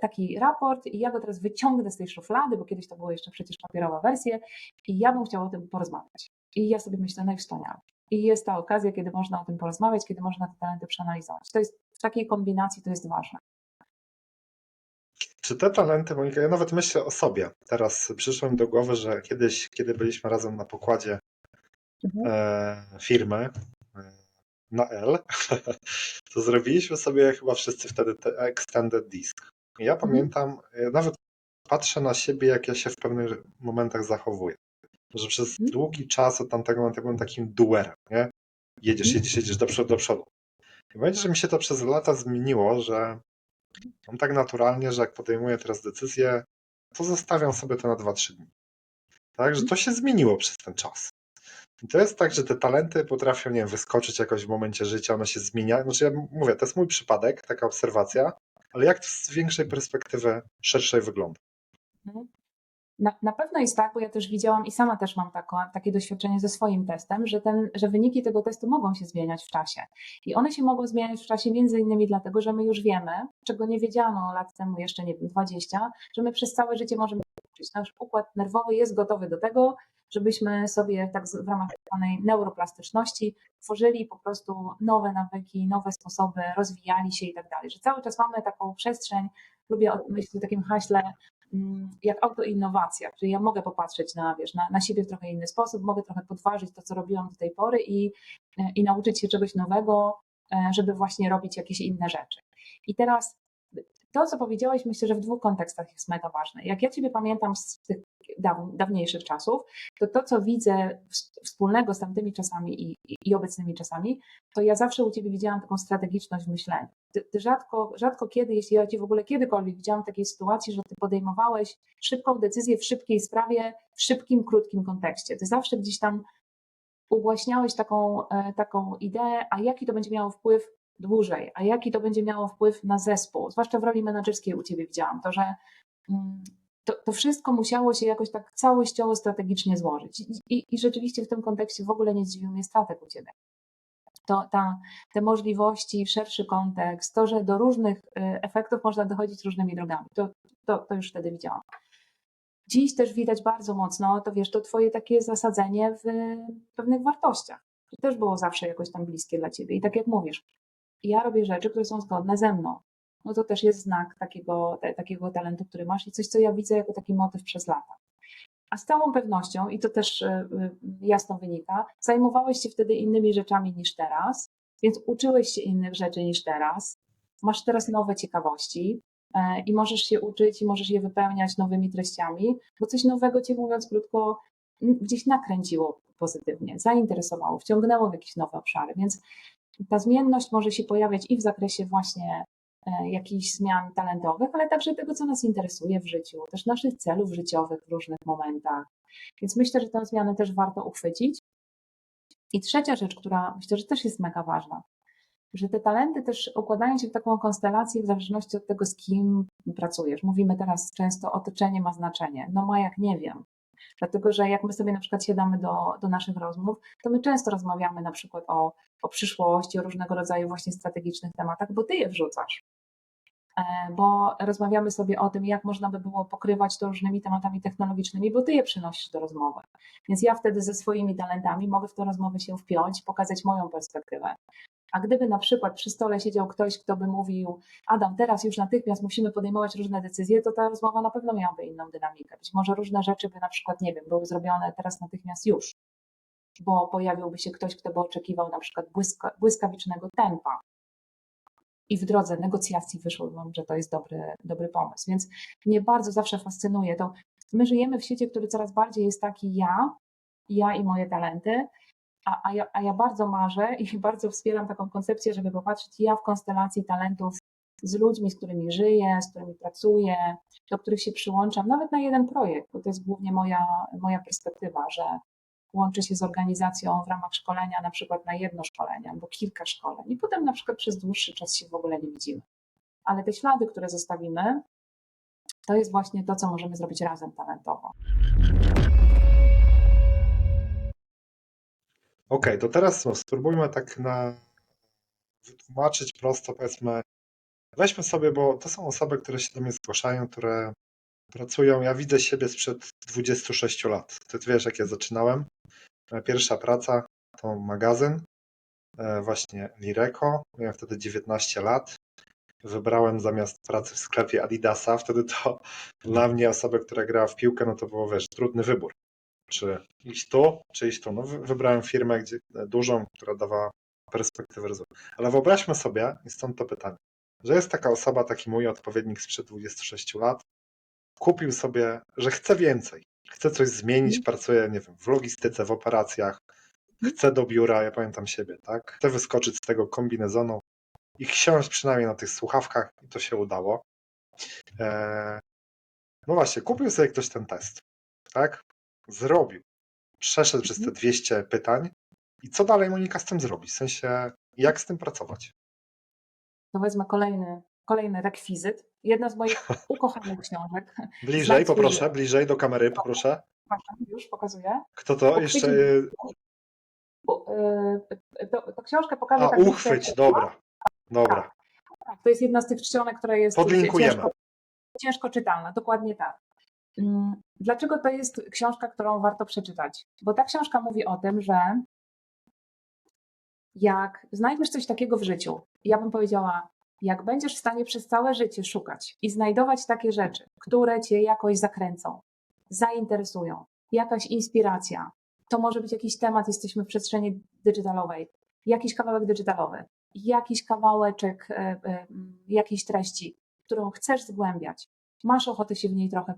taki raport i ja go teraz wyciągnę z tej szuflady, bo kiedyś to było jeszcze przecież papierowa wersja i ja bym chciała o tym porozmawiać. I ja sobie myślę, no i wspaniale. I jest ta okazja, kiedy można o tym porozmawiać, kiedy można te talenty przeanalizować. To jest w takiej kombinacji to jest ważne. Czy te talenty, Monika, ja nawet myślę o sobie. Teraz przyszło mi do głowy, że kiedyś, kiedy byliśmy razem na pokładzie firmy na L, to zrobiliśmy sobie chyba wszyscy wtedy extended disk. I ja pamiętam, nawet patrzę na siebie, jak ja się w pewnych momentach zachowuję. Że przez długi czas od tamtego momentu byłem takim doerem, nie? Jedziesz do przodu. I będzie, że mi się to przez lata zmieniło, że mam tak naturalnie, że jak podejmuję teraz decyzję, to zostawiam sobie to na 2-3 dni. Tak, że to się zmieniło przez ten czas. I to jest tak, że te talenty potrafią, nie wiem, wyskoczyć jakoś w momencie życia, one się zmieniają. Znaczy ja mówię, to jest mój przypadek, taka obserwacja, ale jak to z większej perspektywy szerszej wygląda? Na pewno jest tak, bo ja też widziałam i sama też mam takie doświadczenie ze swoim testem, że wyniki tego testu mogą się zmieniać w czasie. I one się mogą zmieniać w czasie między innymi dlatego, że my już wiemy, czego nie wiedziano lat temu jeszcze, nie wiem, 20, że my przez całe życie możemy uczyć. Nasz układ nerwowy jest gotowy do tego, żebyśmy sobie tak w ramach tzw. neuroplastyczności tworzyli po prostu nowe nawyki, nowe sposoby, rozwijali się i tak dalej. Że cały czas mamy taką przestrzeń, lubię myśleć o takim haśle, jak autoinnowacja, czyli ja mogę popatrzeć na siebie w trochę inny sposób, mogę trochę podważyć to, co robiłam do tej pory i nauczyć się czegoś nowego, żeby właśnie robić jakieś inne rzeczy. I teraz to, co powiedziałeś, myślę, że w dwóch kontekstach jest mega ważne. Jak ja Ciebie pamiętam z tych dawniejszych czasów, to co widzę wspólnego z tamtymi czasami i obecnymi czasami, to ja zawsze u Ciebie widziałam taką strategiczność w myśleniu. Ty rzadko kiedy, jeśli ja Cię w ogóle kiedykolwiek widziałam w takiej sytuacji, że Ty podejmowałeś szybką decyzję w szybkiej sprawie, w szybkim, krótkim kontekście. Ty zawsze gdzieś tam ugłaśniałeś taką ideę, a jaki to będzie miało wpływ dłużej, a jaki to będzie miało wpływ na zespół. Zwłaszcza w roli menedżerskiej u Ciebie widziałam to, że to wszystko musiało się jakoś tak całościowo strategicznie złożyć. I rzeczywiście w tym kontekście w ogóle nie zdziwił mnie statek u Ciebie. Te możliwości, szerszy kontekst, to, że do różnych efektów można dochodzić różnymi drogami, to już wtedy widziałam. Dziś też widać bardzo mocno, to wiesz, to Twoje takie zasadzenie w pewnych wartościach. To też było zawsze jakoś tam bliskie dla Ciebie. I tak jak mówisz, ja robię rzeczy, które są zgodne ze mną. No to też jest znak takiego talentu, który masz i coś, co ja widzę jako taki motyw przez lata. A z całą pewnością, i to też jasno wynika, zajmowałeś się wtedy innymi rzeczami niż teraz, więc uczyłeś się innych rzeczy niż teraz. Masz teraz nowe ciekawości i możesz się uczyć i możesz je wypełniać nowymi treściami, bo coś nowego Cię, mówiąc krótko, gdzieś nakręciło pozytywnie, zainteresowało, wciągnęło w jakieś nowe obszary, więc ta zmienność może się pojawiać i w zakresie właśnie jakichś zmian talentowych, ale także tego, co nas interesuje w życiu, też naszych celów życiowych w różnych momentach. Więc myślę, że tę zmianę też warto uchwycić. I trzecia rzecz, która myślę, że też jest mega ważna, że te talenty też układają się w taką konstelację w zależności od tego, z kim pracujesz. Mówimy teraz często, otoczenie ma znaczenie. No ma jak nie wiem. Dlatego, że jak my sobie na przykład siadamy do naszych rozmów, to my często rozmawiamy na przykład o przyszłości, o różnego rodzaju właśnie strategicznych tematach, bo Ty je wrzucasz. Bo rozmawiamy sobie o tym, jak można by było pokrywać to różnymi tematami technologicznymi, bo Ty je przynosisz do rozmowy. Więc ja wtedy ze swoimi talentami mogę w tę rozmowę się wpiąć, pokazać moją perspektywę. A gdyby na przykład przy stole siedział ktoś, kto by mówił: Adam, teraz już natychmiast musimy podejmować różne decyzje, to ta rozmowa na pewno miałaby inną dynamikę. Być może różne rzeczy by na przykład, nie wiem, były zrobione teraz natychmiast już, bo pojawiłby się ktoś, kto by oczekiwał na przykład błyskawicznego tempa i w drodze negocjacji wyszło wam, że to jest dobry pomysł. Więc mnie bardzo zawsze fascynuje to. My żyjemy w świecie, który coraz bardziej jest taki ja i moje talenty, a ja bardzo marzę i bardzo wspieram taką koncepcję, żeby popatrzeć ja w konstelacji talentów z ludźmi, z którymi żyję, z którymi pracuję, do których się przyłączam, nawet na jeden projekt, bo to jest głównie moja perspektywa, że łączy się z organizacją w ramach szkolenia, na przykład na jedno szkolenie albo kilka szkoleń i potem na przykład przez dłuższy czas się w ogóle nie widzimy. Ale te ślady, które zostawimy, to jest właśnie to, co możemy zrobić razem talentowo. Okej, to teraz spróbujmy tak wytłumaczyć prosto, powiedzmy, weźmy sobie, bo to są osoby, które się do mnie zgłaszają, które pracują, ja widzę siebie sprzed 26 lat. Ty wiesz, jak ja zaczynałem. Moja pierwsza praca to magazyn, właśnie Lireko, miałem wtedy 19 lat. Wybrałem zamiast pracy w sklepie Adidasa, wtedy to dla mnie osoba, która grała w piłkę, no to było, wiesz, trudny wybór. Czy iść tu, czy iść tu. No, wybrałem firmę dużą, która dawała perspektywę rozwoju. Ale wyobraźmy sobie, i stąd to pytanie, że jest taka osoba, taki mój odpowiednik sprzed 26 lat, kupił sobie, że chce więcej, chce coś zmienić, pracuje, nie wiem, w logistyce, w operacjach, chce do biura, ja pamiętam siebie, tak? Chce wyskoczyć z tego kombinezonu i siąść przynajmniej na tych słuchawkach i to się udało. No właśnie, kupił sobie ktoś ten test, tak? Zrobił. Przeszedł przez te 200 pytań i co dalej, Monika, z tym zrobić? W sensie, jak z tym pracować? To wezmę kolejny rekwizyt. Jedna z moich ukochanych książek. Bliżej, poproszę, bliżej do kamery, poproszę. Już pokazuję. Kto to? Jeszcze... To książkę pokażę. A, tak uchwyć, dobra. Tak, to jest jedna z tych czcionek, która jest podlinkujemy. Ciężko czytalna, dokładnie tak. Dlaczego to jest książka, którą warto przeczytać? Bo ta książka mówi o tym, że jak znajdziesz coś takiego w życiu, ja bym powiedziała, jak będziesz w stanie przez całe życie szukać i znajdować takie rzeczy, które cię jakoś zakręcą, zainteresują, jakaś inspiracja, to może być jakiś temat, jesteśmy w przestrzeni digitalowej, jakiś kawałek digitalowy, jakiś kawałeczek jakiejś treści, którą chcesz zgłębiać, masz ochotę się w niej trochę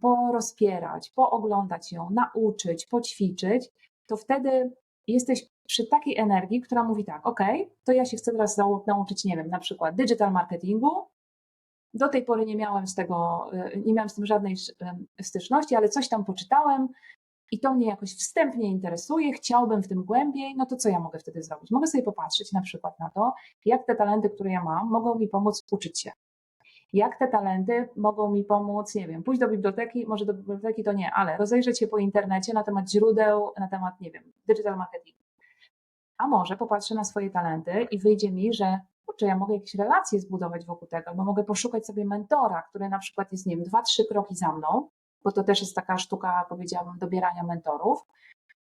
porozpierać, pooglądać ją, nauczyć, poćwiczyć, to wtedy jesteś przy takiej energii, która mówi tak, ok, to ja się chcę teraz nauczyć, nie wiem, na przykład digital marketingu. Do tej pory nie miałem z tym żadnej styczności, ale coś tam poczytałem i to mnie jakoś wstępnie interesuje, chciałbym w tym głębiej, no to co ja mogę wtedy zrobić? Mogę sobie popatrzeć na przykład na to, jak te talenty, które ja mam, mogą mi pomóc uczyć się. Jak te talenty mogą mi pomóc, nie wiem, pójść do biblioteki, może do biblioteki to nie, ale rozejrzeć się po internecie na temat źródeł, na temat, nie wiem, digital marketingu. A może popatrzę na swoje talenty i wyjdzie mi, że kurczę, ja mogę jakieś relacje zbudować wokół tego, albo mogę poszukać sobie mentora, który na przykład jest, nie wiem, 2-3 kroki za mną, bo to też jest taka sztuka, powiedziałabym, dobierania mentorów,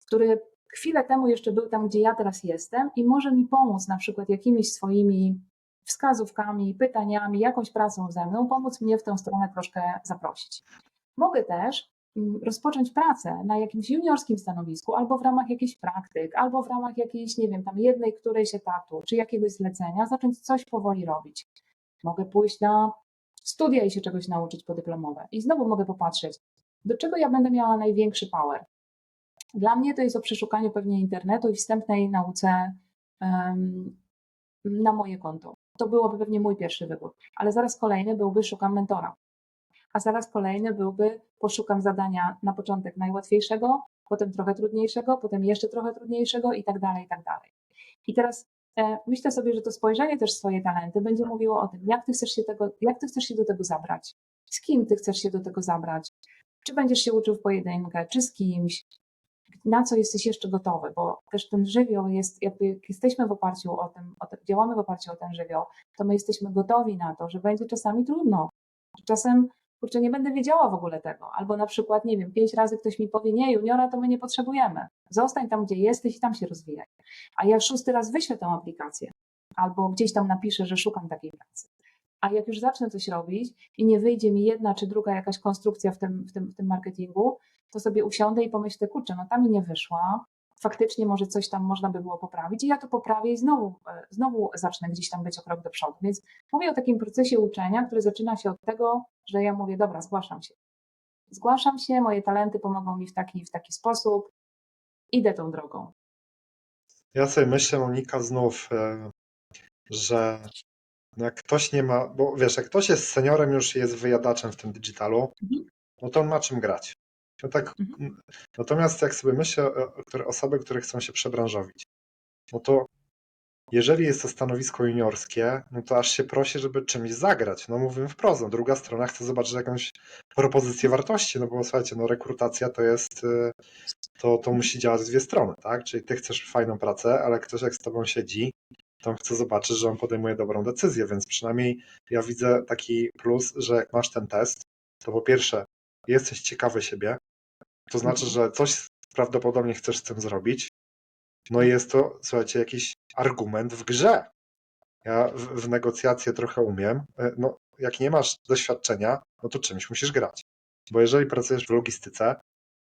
który chwilę temu jeszcze był tam, gdzie ja teraz jestem i może mi pomóc na przykład jakimiś swoimi wskazówkami, pytaniami, jakąś pracą ze mną, pomóc mnie w tę stronę troszkę zaprosić. Mogę też rozpocząć pracę na jakimś juniorskim stanowisku, albo w ramach jakichś praktyk, albo w ramach jakiejś, nie wiem, tam jednej którejś etatu, czy jakiegoś zlecenia, zacząć coś powoli robić. Mogę pójść na studia i się czegoś nauczyć podyplomowe. I znowu mogę popatrzeć, do czego ja będę miała największy power. Dla mnie to jest o przeszukaniu pewnie internetu i wstępnej nauce na moje konto. To byłoby pewnie mój pierwszy wybór, ale zaraz kolejny byłby szukam mentora, a zaraz kolejny byłby poszukam zadania na początek najłatwiejszego, potem trochę trudniejszego, potem jeszcze trochę trudniejszego i tak dalej, i tak dalej. I teraz myślę sobie, że to spojrzenie też w swoje talenty będzie mówiło o tym, jak ty chcesz się do tego zabrać, z kim ty chcesz się do tego zabrać, czy będziesz się uczył w pojedynkę, czy z kimś, na co jesteś jeszcze gotowy, bo też ten żywioł jest, jakby jak jesteśmy w oparciu o tym, działamy w oparciu o ten żywioł, to my jesteśmy gotowi na to, że będzie czasami trudno. Czasem, kurczę, nie będę wiedziała w ogóle tego, albo na przykład, nie wiem, 5 razy ktoś mi powie, nie, juniora to my nie potrzebujemy, zostań tam, gdzie jesteś i tam się rozwijaj. A ja 6. raz wyślę tę aplikację, albo gdzieś tam napiszę, że szukam takiej pracy. A jak już zacznę coś robić i nie wyjdzie mi jedna czy druga jakaś konstrukcja w tym marketingu, to sobie usiądę i pomyślę, kurczę, no ta mi nie wyszła, faktycznie może coś tam można by było poprawić i ja to poprawię i znowu zacznę gdzieś tam być o krok do przodu. Więc mówię o takim procesie uczenia, który zaczyna się od tego, że ja mówię, dobra, zgłaszam się, moje talenty pomogą mi w taki sposób, idę tą drogą. Ja sobie myślę, Monika, znów, że jak ktoś nie ma, bo wiesz, jak ktoś jest seniorem, już jest wyjadaczem w tym digitalu, no to on ma czym grać. No tak, natomiast jak sobie myślę osoby, które chcą się przebranżowić, no to jeżeli jest to stanowisko juniorskie, no to aż się prosi, żeby czymś zagrać. No mówimy wprost, no druga strona chce zobaczyć jakąś propozycję wartości, no bo słuchajcie, no rekrutacja to jest, to musi działać z dwie strony, tak? Czyli ty chcesz fajną pracę, ale ktoś jak z tobą siedzi, to chce zobaczyć, że on podejmuje dobrą decyzję, więc przynajmniej ja widzę taki plus, że jak masz ten test, to po pierwsze jesteś ciekawy siebie, to znaczy, że coś prawdopodobnie chcesz z tym zrobić, no i jest to, słuchajcie, jakiś argument w grze. Ja w negocjacje trochę umiem, no jak nie masz doświadczenia, no to czymś musisz grać. Bo jeżeli pracujesz w logistyce,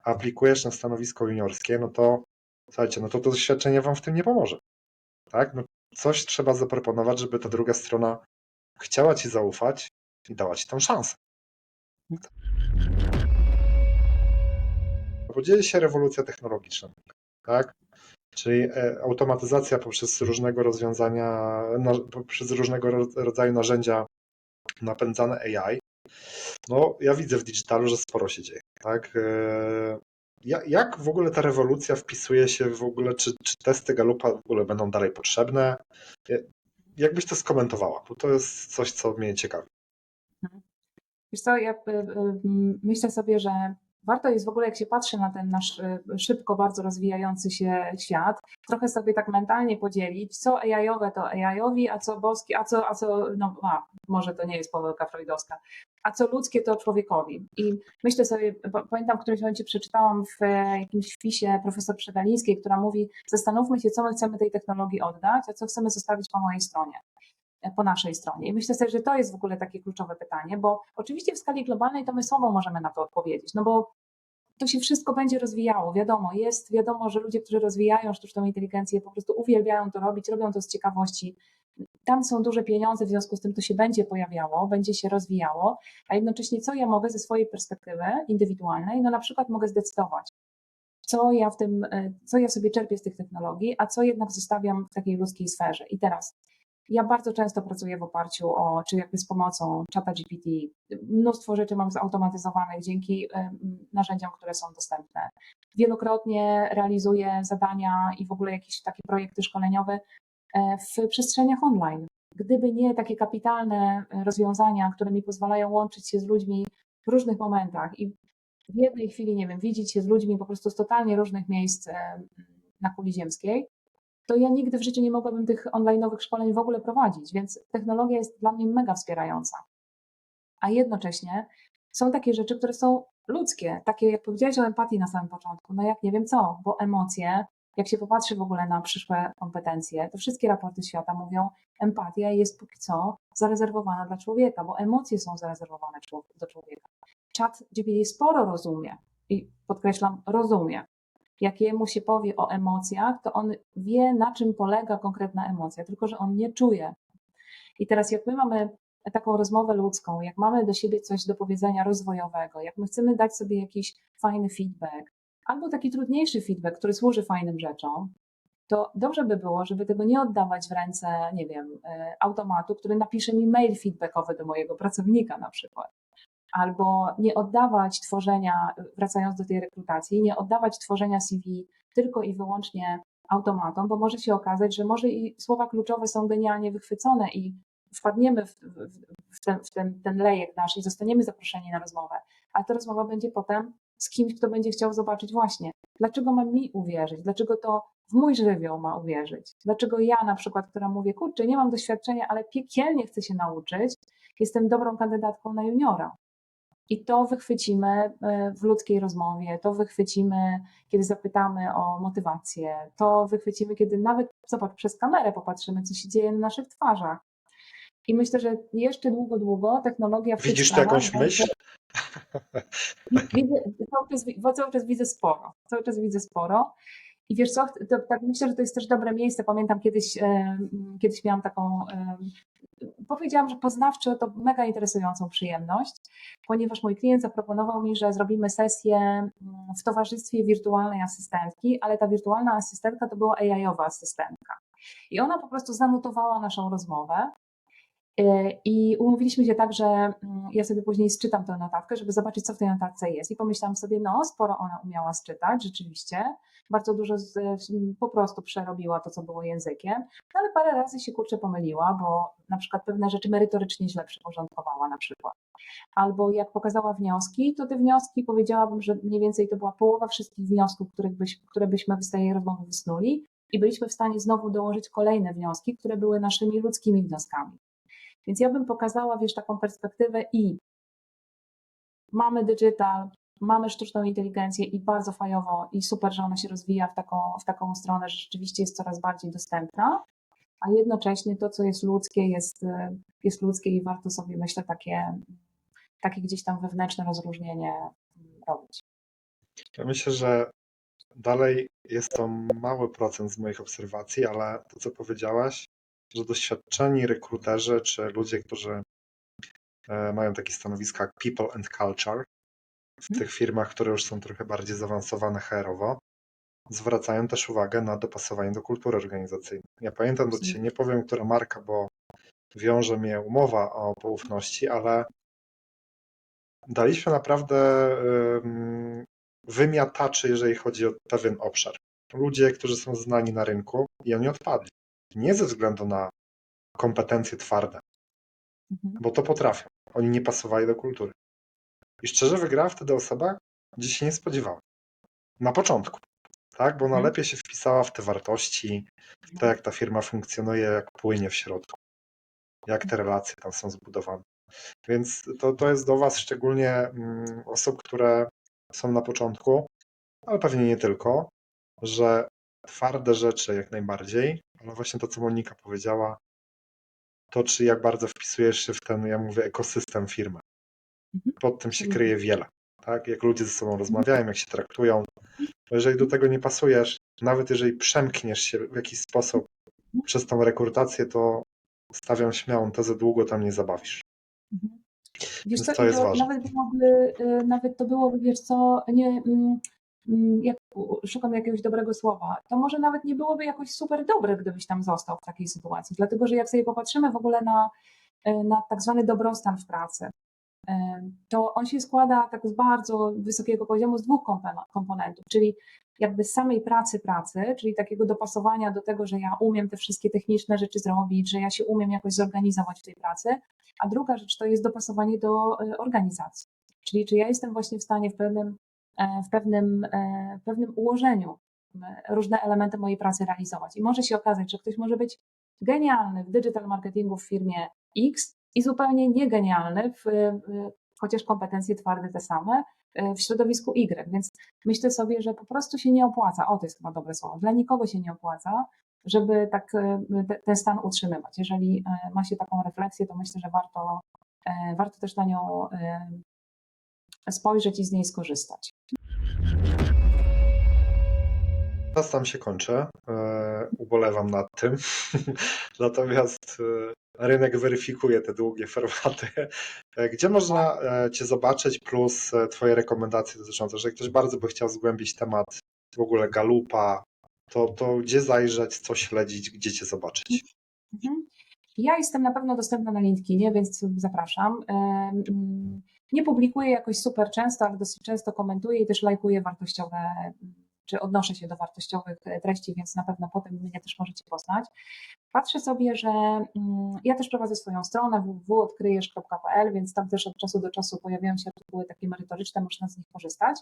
a aplikujesz na stanowisko juniorskie, no to słuchajcie, no to doświadczenie wam w tym nie pomoże. Tak? No coś trzeba zaproponować, żeby ta druga strona chciała ci zaufać i dała ci tą szansę. Bo dzieje się rewolucja technologiczna, tak? Czyli automatyzacja poprzez różnego rodzaju narzędzia napędzane AI. No, ja widzę w digitalu, że sporo się dzieje, tak? Jak w ogóle ta rewolucja wpisuje się w ogóle, czy testy Gallupa w ogóle będą dalej potrzebne? Jak byś to skomentowała? Bo to jest coś, co mnie ciekawi. Wiesz co, ja myślę sobie, że warto jest w ogóle, jak się patrzy na ten nasz szybko bardzo rozwijający się świat, trochę sobie tak mentalnie podzielić, co AI-owe to AI-owi, a co boskie, może to nie jest pomyłka freudowska, a co ludzkie to człowiekowi. I myślę sobie, pamiętam w którymś momencie przeczytałam w jakimś wpisie profesor Przegalińskiej, która mówi, zastanówmy się, co my chcemy tej technologii oddać, a co chcemy zostawić po naszej stronie. I myślę sobie, że to jest w ogóle takie kluczowe pytanie, bo oczywiście w skali globalnej to my sobą możemy na to odpowiedzieć, no bo to się wszystko będzie rozwijało. Wiadomo, że ludzie, którzy rozwijają sztuczną inteligencję, po prostu uwielbiają to robić, robią to z ciekawości. Tam są duże pieniądze, w związku z tym to się będzie pojawiało, będzie się rozwijało, a jednocześnie co ja mogę ze swojej perspektywy indywidualnej, no na przykład mogę zdecydować, co ja sobie czerpię z tych technologii, a co jednak zostawiam w takiej ludzkiej sferze. I teraz ja bardzo często pracuję w oparciu czy jakby z pomocą czata GPT. Mnóstwo rzeczy mam zautomatyzowanych dzięki narzędziom, które są dostępne. Wielokrotnie realizuję zadania i w ogóle jakieś takie projekty szkoleniowe w przestrzeniach online. Gdyby nie takie kapitalne rozwiązania, które mi pozwalają łączyć się z ludźmi w różnych momentach i w jednej chwili, nie wiem, widzieć się z ludźmi po prostu z totalnie różnych miejsc na kuli ziemskiej, to ja nigdy w życiu nie mogłabym tych online'owych szkoleń w ogóle prowadzić, więc technologia jest dla mnie mega wspierająca. A jednocześnie są takie rzeczy, które są ludzkie, takie jak powiedziałeś o empatii na samym początku, no jak nie wiem co, bo emocje, jak się popatrzy w ogóle na przyszłe kompetencje, to wszystkie raporty świata mówią, empatia jest póki co zarezerwowana dla człowieka, bo emocje są zarezerwowane do człowieka. Czat GPT sporo rozumie i podkreślam, rozumie. Jak jemu się powie o emocjach, to on wie, na czym polega konkretna emocja, tylko że on nie czuje. I teraz jak my mamy taką rozmowę ludzką, jak mamy do siebie coś do powiedzenia rozwojowego, jak my chcemy dać sobie jakiś fajny feedback, albo taki trudniejszy feedback, który służy fajnym rzeczom, to dobrze by było, żeby tego nie oddawać w ręce, nie wiem, automatu, który napisze mi mail feedbackowy do mojego pracownika na przykład. Albo nie oddawać tworzenia, wracając do tej rekrutacji, nie oddawać tworzenia CV tylko i wyłącznie automatom, bo może się okazać, że może i słowa kluczowe są genialnie wychwycone i wpadniemy w ten lejek nasz i zostaniemy zaproszeni na rozmowę, ale ta rozmowa będzie potem z kimś, kto będzie chciał zobaczyć właśnie, dlaczego ma mi uwierzyć, dlaczego to w mój żywioł ma uwierzyć, dlaczego ja na przykład, która mówię, kurczę, nie mam doświadczenia, ale piekielnie chcę się nauczyć, jestem dobrą kandydatką na juniora. I to wychwycimy w ludzkiej rozmowie, to wychwycimy, kiedy zapytamy o motywację, to wychwycimy, kiedy nawet, zobacz, przez kamerę popatrzymy, co się dzieje na naszych twarzach. I myślę, że jeszcze długo technologia w tych Widzisz tu sprawach jakąś będzie... myśl? Widzę, cały czas widzę sporo. Cały czas widzę sporo. I wiesz co, tak myślę, że to jest też dobre miejsce. Pamiętam kiedyś miałam taką, powiedziałam, że poznawczo to mega interesującą przyjemność, ponieważ mój klient zaproponował mi, że zrobimy sesję w towarzystwie wirtualnej asystentki, ale ta wirtualna asystentka to była AI-owa asystentka. I ona po prostu zanotowała naszą rozmowę. I umówiliśmy się tak, że ja sobie później sczytam tę notatkę, żeby zobaczyć, co w tej notatce jest. I pomyślałam sobie, no, sporo ona umiała sczytać, rzeczywiście. Bardzo dużo po prostu przerobiła to, co było językiem, no, ale parę razy się kurczę pomyliła, bo na przykład pewne rzeczy merytorycznie źle przyporządkowała na przykład. Albo jak pokazała wnioski, to te wnioski powiedziałabym, że mniej więcej to była połowa wszystkich wniosków, które byśmy z tej rozmowy wysnuli i byliśmy w stanie znowu dołożyć kolejne wnioski, które były naszymi ludzkimi wnioskami. Więc ja bym pokazała, wiesz, taką perspektywę i mamy digital, mamy sztuczną inteligencję i bardzo fajowo i super, że ona się rozwija w taką stronę, że rzeczywiście jest coraz bardziej dostępna, a jednocześnie to, co jest ludzkie, jest ludzkie i warto sobie, myślę, takie gdzieś tam wewnętrzne rozróżnienie robić. Ja myślę, że dalej jest to mały procent z moich obserwacji, ale to, co powiedziałaś, że doświadczeni rekruterzy czy ludzie, którzy mają takie stanowiska jak People and Culture w tych firmach, które już są trochę bardziej zaawansowane HR-owo, zwracają też uwagę na dopasowanie do kultury organizacyjnej. Ja pamiętam do dzisiaj, nie powiem, która marka, bo wiąże mnie umowa o poufności, ale daliśmy naprawdę wymiataczy, jeżeli chodzi o pewien obszar. Ludzie, którzy są znani na rynku i oni odpadli. Nie ze względu na kompetencje twarde, bo to potrafią. Oni nie pasowali do kultury. I szczerze wygrała wtedy osoba, gdzie się nie spodziewałem. Na początku, tak? Bo ona lepiej się wpisała w te wartości, w to, jak ta firma funkcjonuje, jak płynie w środku, jak te relacje tam są zbudowane. Więc to jest do Was szczególnie osób, które są na początku, ale pewnie nie tylko, że twarde rzeczy jak najbardziej, ale właśnie to, co Monika powiedziała, to czy jak bardzo wpisujesz się w ten, ja mówię, ekosystem firmy. Pod tym się kryje wiele. tak? Jak ludzie ze sobą rozmawiają, jak się traktują. Bo jeżeli do tego nie pasujesz, nawet jeżeli przemkniesz się w jakiś sposób przez tą rekrutację, to stawiam śmiałą tezę, długo tam nie zabawisz. Mhm. Wiesz Więc co, to i jest to ważne. nawet to byłoby, wiesz co, nie, jak szukam jakiegoś dobrego słowa, to może nawet nie byłoby jakoś super dobre, gdybyś tam został w takiej sytuacji, dlatego że jak sobie popatrzymy w ogóle na tak zwany dobrostan w pracy, to on się składa tak z bardzo wysokiego poziomu z dwóch komponentów, czyli jakby z samej pracy, czyli takiego dopasowania do tego, że ja umiem te wszystkie techniczne rzeczy zrobić, że ja się umiem jakoś zorganizować w tej pracy, a druga rzecz to jest dopasowanie do organizacji, czyli czy ja jestem właśnie w stanie w pewnym ułożeniu różne elementy mojej pracy realizować. I może się okazać, że ktoś może być genialny w digital marketingu w firmie X i zupełnie niegenialny, chociaż kompetencje twarde te same, w środowisku Y. Więc myślę sobie, że po prostu się nie opłaca, to jest chyba dobre słowo, dla nikogo się nie opłaca, żeby tak ten stan utrzymywać. Jeżeli ma się taką refleksję, to myślę, że warto też na nią spojrzeć i z niej skorzystać. Czas tam się kończy. Ubolewam nad tym. Natomiast rynek weryfikuje te długie formaty. Gdzie można Cię zobaczyć, plus Twoje rekomendacje dotyczące, że ktoś bardzo by chciał zgłębić temat w ogóle Galupa, to gdzie zajrzeć, co śledzić, gdzie Cię zobaczyć? Mhm. Ja jestem na pewno dostępna na LinkedInie, więc zapraszam. Nie publikuję jakoś super często, ale dosyć często komentuję i też lajkuję wartościowe, czy odnoszę się do wartościowych treści, więc na pewno potem mnie też możecie poznać. Patrzę sobie, że ja też prowadzę swoją stronę www.odkryjesz.pl, więc tam też od czasu do czasu pojawiają się artykuły takie merytoryczne, można z nich korzystać.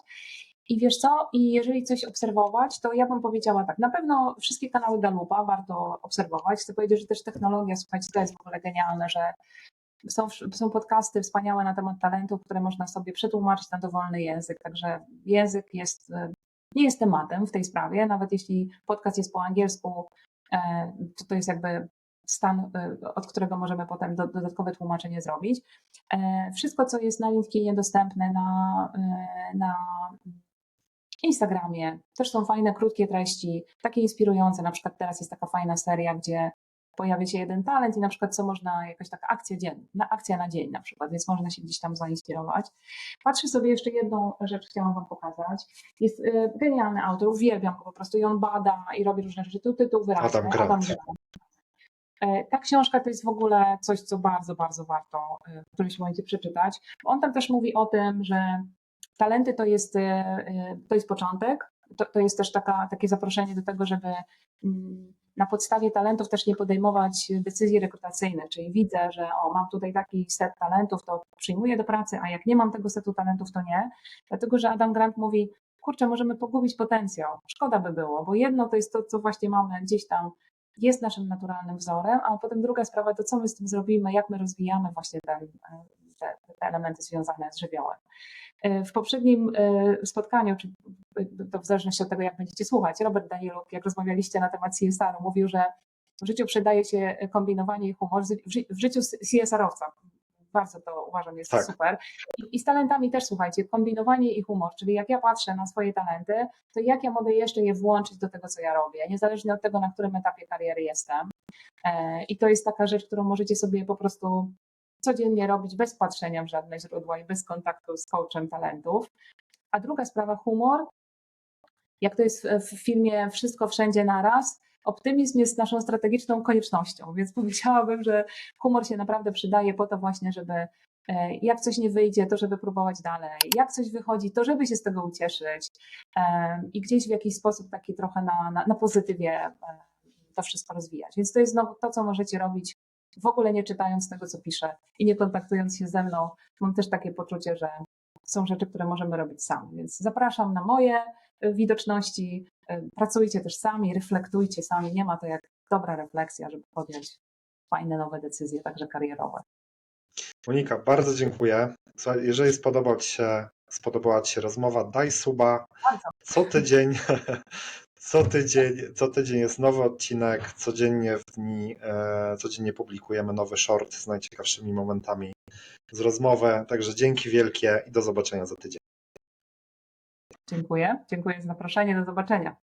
I wiesz co, i jeżeli coś obserwować, to ja bym powiedziała tak, na pewno wszystkie kanały Galupa warto obserwować. Chcę powiedzieć, że też technologia, słuchajcie, to jest w ogóle genialne, że są podcasty wspaniałe na temat talentów, które można sobie przetłumaczyć na dowolny język, także język nie jest tematem w tej sprawie, nawet jeśli podcast jest po angielsku, to jest jakby stan, od którego możemy potem dodatkowe tłumaczenie zrobić. Wszystko, co jest na LinkedInie dostępne na Instagramie, też są fajne, krótkie treści, takie inspirujące, na przykład teraz jest taka fajna seria, gdzie pojawia się jeden talent i na przykład co można, jakaś taka akcja na dzień na przykład, więc można się gdzieś tam zainspirować. Patrzę sobie jeszcze jedną rzecz, chciałam Wam pokazać. Jest genialny autor, uwielbiam go po prostu i on bada i robi różne rzeczy. Tu tytuł wyraźny, Adam Grant. Ta książka to jest w ogóle coś, co bardzo, bardzo warto w którymś momencie przeczytać. On tam też mówi o tym, że talenty to jest początek, to jest też takie zaproszenie do tego, żeby na podstawie talentów też nie podejmować decyzji rekrutacyjnych, czyli widzę, że mam tutaj taki set talentów, to przyjmuję do pracy, a jak nie mam tego setu talentów, to nie, dlatego że Adam Grant mówi, kurczę, możemy pogubić potencjał, szkoda by było, bo jedno to jest to, co właśnie mamy gdzieś tam, jest naszym naturalnym wzorem, a potem druga sprawa to, co my z tym zrobimy, jak my rozwijamy właśnie te elementy związane z żywiołem. W poprzednim spotkaniu, czy to w zależności od tego, jak będziecie słuchać, Robert Danieluk, jak rozmawialiście na temat CSR-u, mówił, że w życiu przydaje się kombinowanie i humor, w życiu CSR-owca. Bardzo to uważam jest Tak. super. I z talentami też słuchajcie, kombinowanie i humor, czyli jak ja patrzę na swoje talenty, to jak ja mogę jeszcze je włączyć do tego, co ja robię, niezależnie od tego, na którym etapie kariery jestem. I to jest taka rzecz, którą możecie sobie po prostu codziennie robić bez patrzenia w żadne źródła i bez kontaktu z coachem talentów. A druga sprawa, humor. Jak to jest w filmie Wszystko wszędzie naraz, optymizm jest naszą strategiczną koniecznością, więc powiedziałabym, że humor się naprawdę przydaje po to właśnie, żeby jak coś nie wyjdzie, to żeby próbować dalej, jak coś wychodzi, to żeby się z tego ucieszyć i gdzieś w jakiś sposób taki trochę na pozytywie to wszystko rozwijać. Więc to jest znowu to, co możecie robić w ogóle nie czytając tego, co piszę i nie kontaktując się ze mną. Mam też takie poczucie, że są rzeczy, które możemy robić sami, więc zapraszam na moje widoczności, pracujcie też sami, reflektujcie sami, nie ma to jak dobra refleksja, żeby podjąć fajne, nowe decyzje, także karierowe. Monika, bardzo dziękuję. Słuchaj, jeżeli spodobała Ci się rozmowa, daj suba. Bardzo. Co tydzień jest nowy odcinek, codziennie publikujemy nowy short z najciekawszymi momentami z rozmowy. Także dzięki wielkie i do zobaczenia za tydzień. Dziękuję za zaproszenie, do zobaczenia.